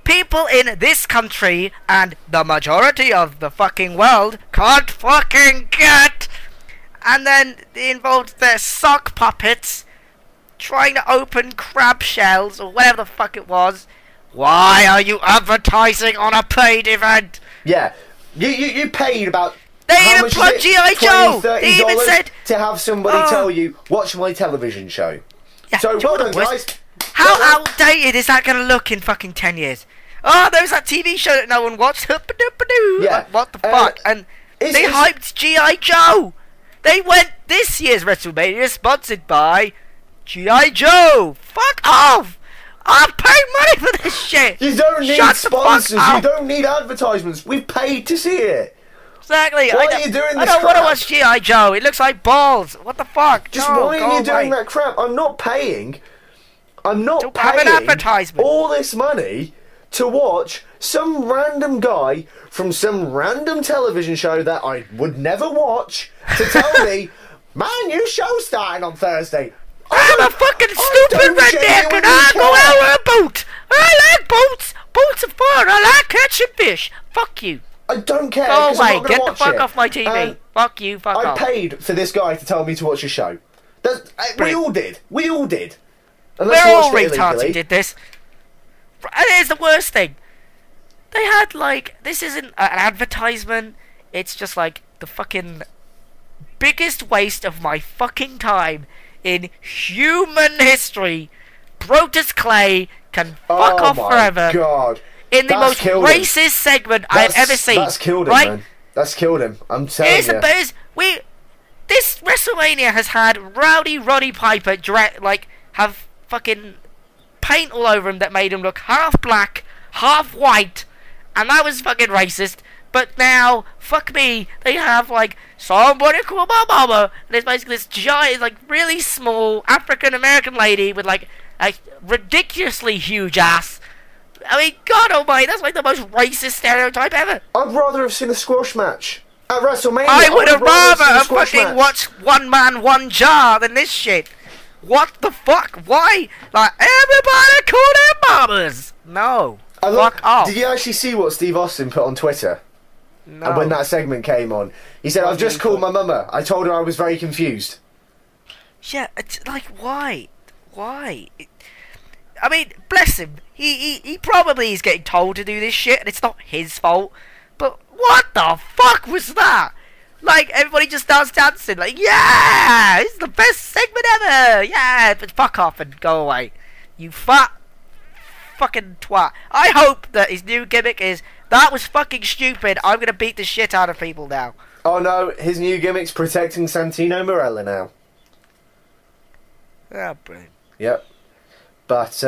people in this country and the majority of the fucking world can't fucking get? And then they involved their sock puppets trying to open crab shells or whatever the fuck it was. Why are you advertising on a paid event? Yeah, you paid about. They even put G.I. Joe. They even said to have somebody tell you, watch my television show. Yeah, so well done, guys. How outdated is that going to look in fucking 10 years? Oh, there was that TV show that no one watched. Yeah. What the fuck? And they hyped G.I. Joe. They went this year's WrestleMania sponsored by G.I. Joe. Fuck off. I'm paying money for this shit. You don't need sponsors. You don't need advertisements. We've paid to see it. Exactly. Why are you doing this I don't want to crap? watch G.I. Joe. It looks like balls. What the fuck? Just no, why are you doing that crap? I'm not paying. I'm not Don't have paying an advertisement. all this money to watch some random guy from some random television show that I would never watch to tell me, man, your show's starting on Thursday. I'm a fucking stupid redneck and I go out with a boat. I like boats. Boats are fun. I like catching fish. Fuck you. I don't care. Go away. I'm not Get the watch fuck it. off my TV. Fuck you. Fuck off. I paid for this guy to tell me to watch a show. We all did. We all did. Unless We're you all watched it retards illegally. who did this. And here's the worst thing. They had, like, this isn't an advertisement. It's just, like, the fucking biggest waste of my fucking time in human history. Brodus Clay can fuck off forever. Oh my god. In the most racist segment I've ever seen. That's killed him, man. That's killed him. I'm telling you. This WrestleMania has had Rowdy Roddy Piper have fucking paint all over him that made him look half black, half white, and that was fucking racist. But now, fuck me, they have like somebody call my mama, and it's basically this giant, like really small African American lady with like a ridiculously huge ass. I mean, God almighty, that's like the most racist stereotype ever. I'd rather have seen a squash match at WrestleMania. I would have rather have fucking watched One Man, One Jar than this shit. What the fuck? Why? Like, everybody call their mamas. No. Fuck off. Did you actually see what Steve Austin put on Twitter? No. And when that segment came on, he said, I've just called my mama. I told her I was very confused. Yeah, it's like, why? Why? I mean, bless him. He probably is getting told to do this shit, and it's not his fault. But what the fuck was that? Like, everybody just starts dancing, like, yeah! It's the best segment ever! Yeah! But fuck off and go away. You fat fucking twat. I hope that his new gimmick is, that was fucking stupid, I'm gonna beat the shit out of people now. Oh no, his new gimmick's protecting Santino Marella now. Oh, brilliant. Yep. But,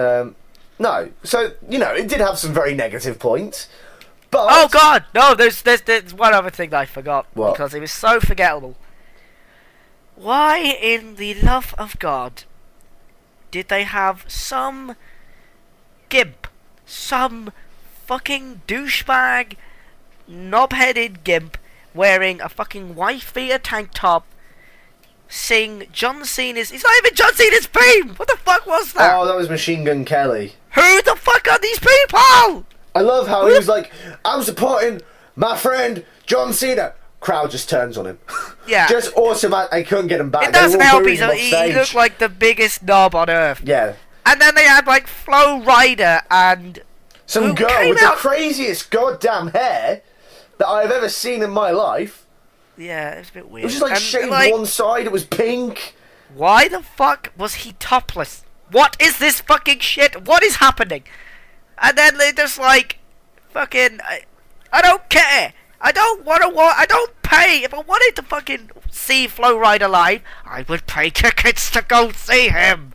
no. So, you know, it did have some very negative points. But... Oh god! No, there's one other thing that I forgot. What? Because it was so forgettable. Why in the love of God did they have some gimp, some fucking douchebag, knob-headed gimp wearing a fucking wife-beater tank top sing John Cena's... It's not even John Cena's theme! What the fuck was that? Oh, that was Machine Gun Kelly. Who the fuck are these people? I love how he was like, I'm supporting my friend John Cena. crowd just turns on him. Yeah. Just automatic. They couldn't get him back. It doesn't They were all help. booing him off He stage. looked like the biggest knob on earth. Yeah. And then they had like Flo Rida and Some who girl came with out- the craziest goddamn hair that I've ever seen in my life. Yeah, it was a bit weird. It was just like And, shaved like, one side. It was pink. why the fuck was he topless? What is this fucking shit? What is happening? And then they just like, fucking, I don't care. I don't I don't pay. If I wanted to fucking see Flo Rida live, I would pay tickets to go see him.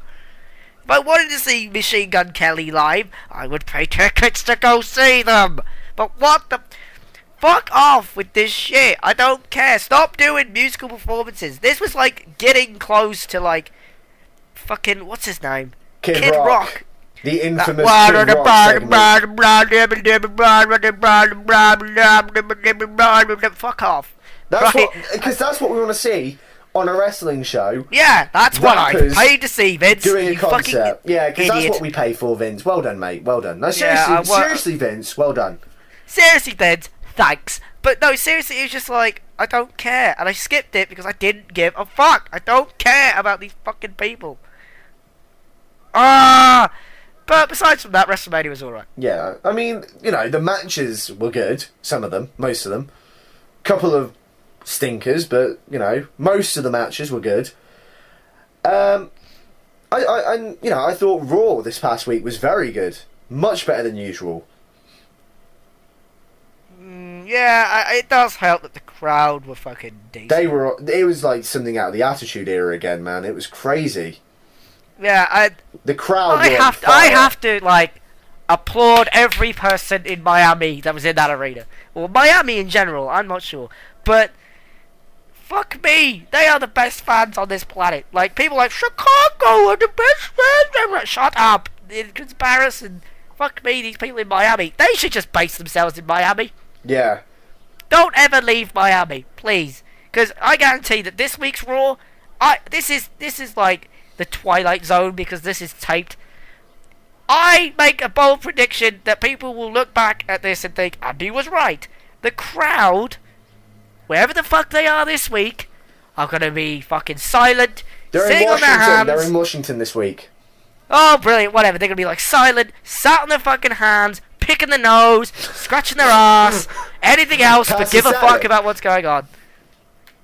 If I wanted to see Machine Gun Kelly live, I would pay tickets to go see them. But what the... Fuck off with this shit. I don't care. Stop doing musical performances. This was like getting close to like... Fucking... What's his name? Kid Rock. The infamous Kid Rock. Fuck off. That's Right. because that's what we want to see on a wrestling show. Yeah, that's what I Rappers paid to see, Vince. Doing a You fucking concert. Yeah, because that's idiot. what we pay for, Vince. Well done, mate. Well done. No, seriously, Yeah, seriously, Vince. Well done. Seriously, Vince, thanks. But no, seriously, it was just like, I don't care. And I skipped it because I didn't give a fuck. I don't care about these fucking people. But besides from that, WrestleMania was alright. Yeah, I mean, you know, the matches were good. Some of them, most of them. Couple of stinkers, but you know, most of the matches were good. I thought Raw this past week was very good, much better than usual. Yeah, it does help that the crowd were fucking decent. It was like something out of the Attitude Era again, man. It was crazy. Yeah, The crowd. I were on fire. I have to like applaud every person in Miami that was in that arena. Well, Miami in general, I'm not sure, but fuck me, they are the best fans on this planet. Like people like Chicago are the best fans ever. Shut up. In comparison, fuck me, these people in Miami, they should just base themselves in Miami. Yeah. Don't ever leave Miami, please, because I guarantee that this week's Raw, this is like the Twilight Zone because this is taped. I make a bold prediction that people will look back at this and think Andy was right. The crowd, wherever the fuck they are this week, are gonna be fucking silent, sitting on their hands. They're in Washington this week. Oh, brilliant! Whatever. They're gonna be like silent, sat on their fucking hands, picking their nose, scratching their ass, anything else but give a fuck about what's going on.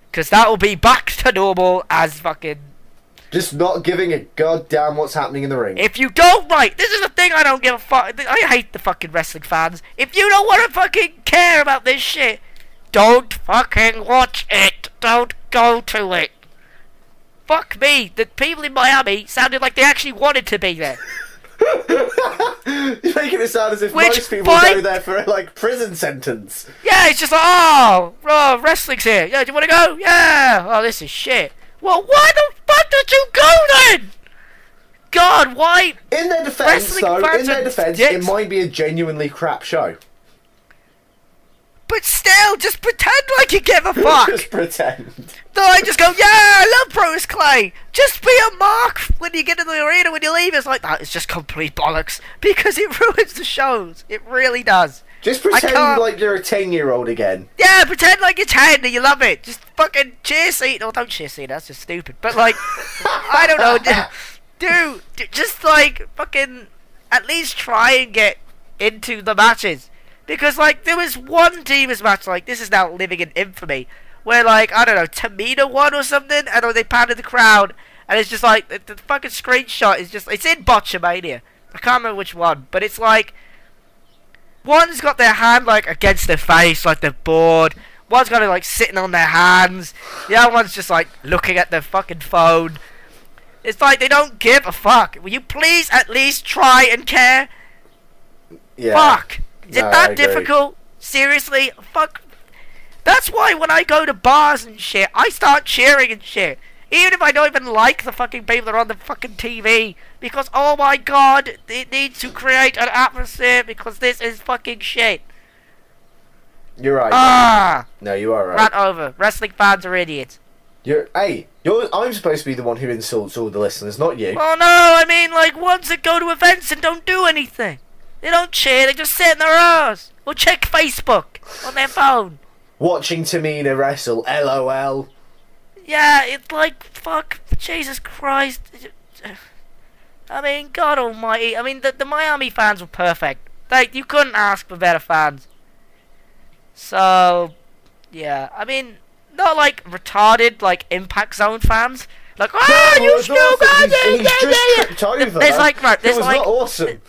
Because that will be back to normal as fucking... Just not giving a goddamn what's happening in the ring. If you don't, right, this is the thing I don't give a fuck. I hate the fucking wrestling fans. If you don't want to fucking care about this shit, don't fucking watch it. Don't go to it. Fuck me. The people in Miami sounded like they actually wanted to be there. You're making it sound as if Which most people point- go there for a like prison sentence. Yeah, it's just like, oh, wrestling's here. Yeah, do you want to go? Yeah. Oh, this is shit. Well, why the fuck did you go then? God, why? In their defence, Wrestling though, fans in their are defence, dicks. it might be a genuinely crap show. But still, just pretend like you give a fuck. Just pretend. No, I just go, yeah, I love Bruce Clay. Just be a mark when you get in the arena, when you leave. It's like, that is just complete bollocks. Because it ruins the shows. It really does. Just pretend like you're a 10-year-old again. Yeah, pretend like you're 10 and you love it. Just fucking cheer seat. No, don't cheer seat, that's just stupid. But like, I don't know. Dude, just like, fucking, at least try and get into the matches. Because like, there was one Divas match, like, this is now living in infamy, where like, I don't know, Tamina won or something, and they pounded the crowd, and it's just like, the fucking screenshot is just, it's in Botchamania. I can't remember which one, but it's like, one's got their hand like against their face, like they're bored. One's got it like sitting on their hands. The other one's just like looking at their fucking phone. It's like they don't give a fuck. Will you please at least try and care? Yeah. Fuck. Is it No, I that agree. difficult? Seriously? Fuck. That's why when I go to bars and shit, I start cheering and shit. Even if I don't even like the fucking people that are on the fucking TV. Because, oh my god, it needs to create an atmosphere because this is fucking shit. You're right. Ah! No, you are right. Rant over. Wrestling fans are idiots. I'm supposed to be the one who insults all the listeners, not you. Oh no, I mean like ones that go to events and don't do anything. They don't cheer, they just sit in their arse. Or check Facebook on their phone. watching Tamina wrestle. LOL. Yeah, it's like, fuck, Jesus Christ. I mean, God almighty. I mean, the Miami fans were perfect. Like, you couldn't ask for better fans. So, yeah. I mean, not like retarded, like Impact Zone fans. Like, oh, No, you it's still awesome. got He's it. just tripped over. There's like, right, It there's was like, not awesome.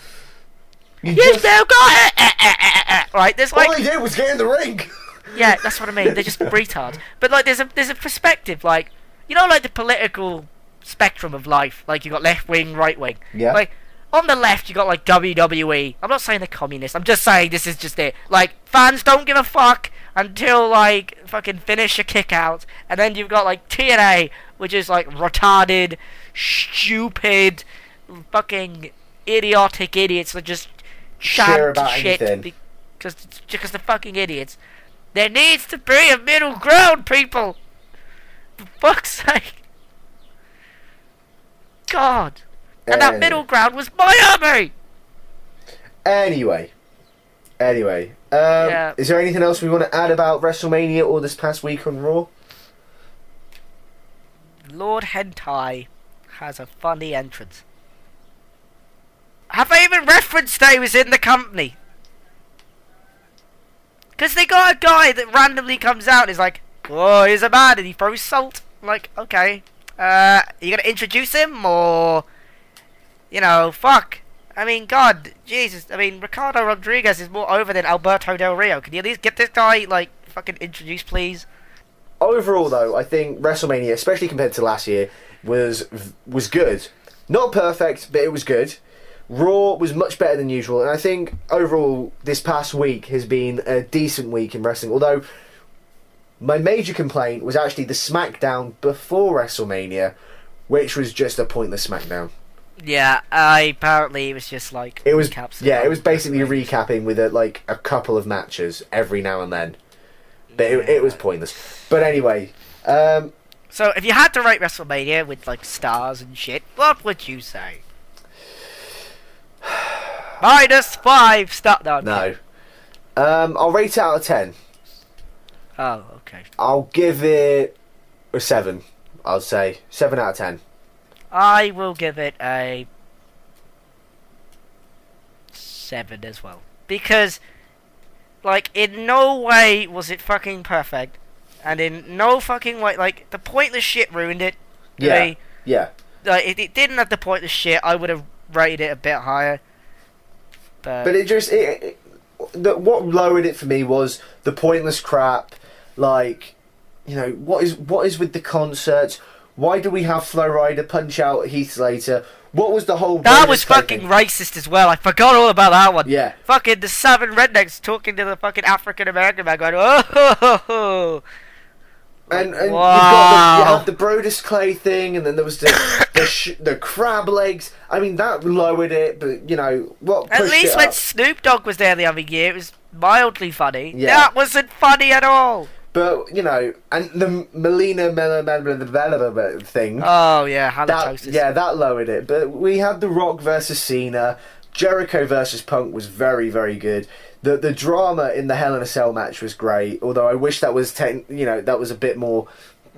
you still got it. Right, there's like, all he did was get in the ring. yeah, that's what I mean. They're just retards. But like, there's a perspective, like, you know, like the political spectrum of life. Like, you got left wing, right wing. Yeah. Like, on the left, you got like WWE. I'm not saying they're communist. I'm just saying this is just it. Like, fans don't give a fuck until like fucking finish a kick out, and then you've got like TNA, which is like retarded, stupid, fucking idiotic idiots that just Sure chant about shit anything. because they're fucking idiots. There needs to be a middle ground, people. For fuck's sake. God. And that middle ground was Miami! Anyway. Yeah. Is there anything else we want to add about WrestleMania or this past week on Raw? Lord Hentai has a funny entrance. Have they even referenced that he was in the company? Because they got a guy that randomly comes out and is like, oh, he's a man, and he throws salt. I'm like, okay. You gonna introduce him, or... You know, fuck. I mean, God, Jesus. I mean, Ricardo Rodriguez is more over than Alberto Del Rio. Can you at least get this guy, like, fucking introduced, please? Overall, though, I think WrestleMania, especially compared to last year, was good. Not perfect, but it was good. Raw was much better than usual, and I think overall this past week has been a decent week in wrestling. Although my major complaint was actually the SmackDown before WrestleMania, which was just a pointless SmackDown. Yeah, apparently it was just like It was recaps. it was basically recapping with a couple of matches every now and then, but it was pointless. But anyway, so if you had to rate WrestleMania with like stars and shit, what would you say? -5 star. no, I'll rate it out of 10. Oh, okay. I'll give it a 7. I'll say 7 out of 10. I will give it a 7 as well. Because, like, in no way was it fucking perfect. And in no fucking way, like, the pointless shit ruined it. Yeah, yeah. Like, it didn't have the pointless shit, I would have rated it a bit higher. But it just... what lowered it for me was the pointless crap. Like, you know, what is with the concerts? Why do we have Flo Rida punch out Heath Slater? What was the whole... That was fucking racist as well. I forgot all about that one. Yeah. Fucking the 7 rednecks talking to the fucking African American man going, oh, ho, ho, ho. And Wow. you have the Brodus Clay thing, and then there was the crab legs. I mean, that lowered it, but, you know, what pushed At least it when up? Snoop Dogg was there the other year, it was mildly funny. Yeah. That wasn't funny at all. But, you know, and the Melina thing... Oh, yeah, halitosis. That lowered it. But we had The Rock versus Cena. Jericho versus Punk was very, very good. The drama in the Hell in a Cell match was great. Although I wish that was, that was a bit more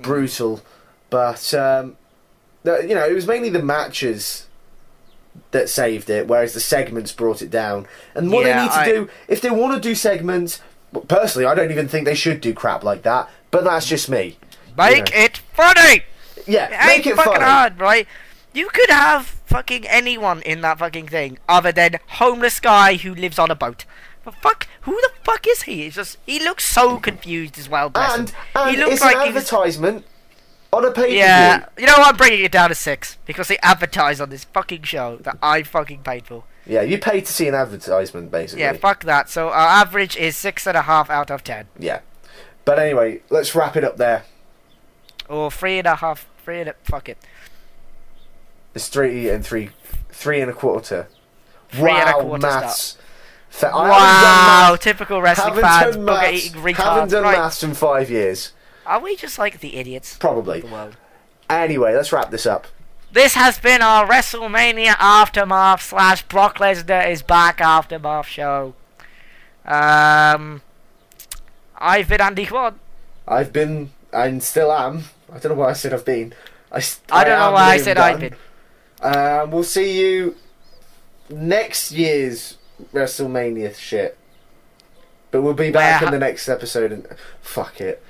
brutal. But, it was mainly the matches that saved it, whereas the segments brought it down. And what they need to do, if they want to do segments... Personally, I don't even think they should do crap like that, but that's just me. Make it funny! Yeah, make it fucking funny. hard, right? You could have fucking anyone in that fucking thing, other than homeless guy who lives on a boat. But fuck, who the fuck is he? It's just, he looks so confused as well, bless him. And He looks it's like an advertisement on a pay-per-view. Yeah, you know what, I'm bringing it down to 6, because they advertise on this fucking show that I fucking paid for. Yeah, you paid to see an advertisement, basically. Yeah, fuck that. So our average is 6.5 out of 10. Yeah. But anyway, let's wrap it up there. Or 3.5, fuck it. It's 3 and 3.25. 3.25 maths. Wow, typical wrestling haven't fans, done bugger maths, eating retards. haven't done Right. maths in 5 years. Are we just like the idiots Probably. of the world? Anyway, let's wrap this up. This has been our WrestleMania Aftermath / Brock Lesnar is back Aftermath show. I I've been Andy Quad. I've been, and still am. I don't know why I said I've been. I don't know why I said I've been. We'll see you next year's WrestleMania shit. But we'll be back in the next episode and... Fuck it.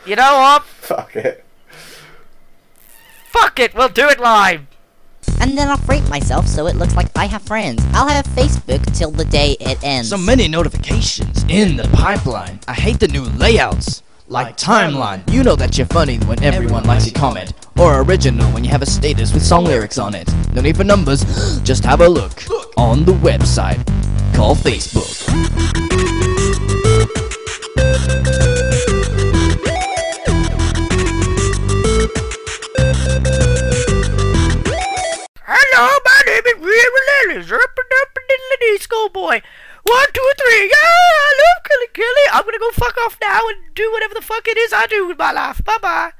You know what? Fuck it. Fuck it, we'll do it live! And then I'll rate myself so it looks like I have friends. I'll have Facebook till the day it ends. So many notifications in the pipeline. I hate the new layouts. Like timeline. You know that you're funny when everyone likes your comment. Or original when you have a status with song lyrics on it. No need for numbers, just have a look on the website called Facebook. Hello, my name is Real Lilies. Schoolboy. 1, 2, 3. Yeah, I love Killy. I'm gonna go fuck off now and do whatever the fuck it is I do with my life. Bye bye.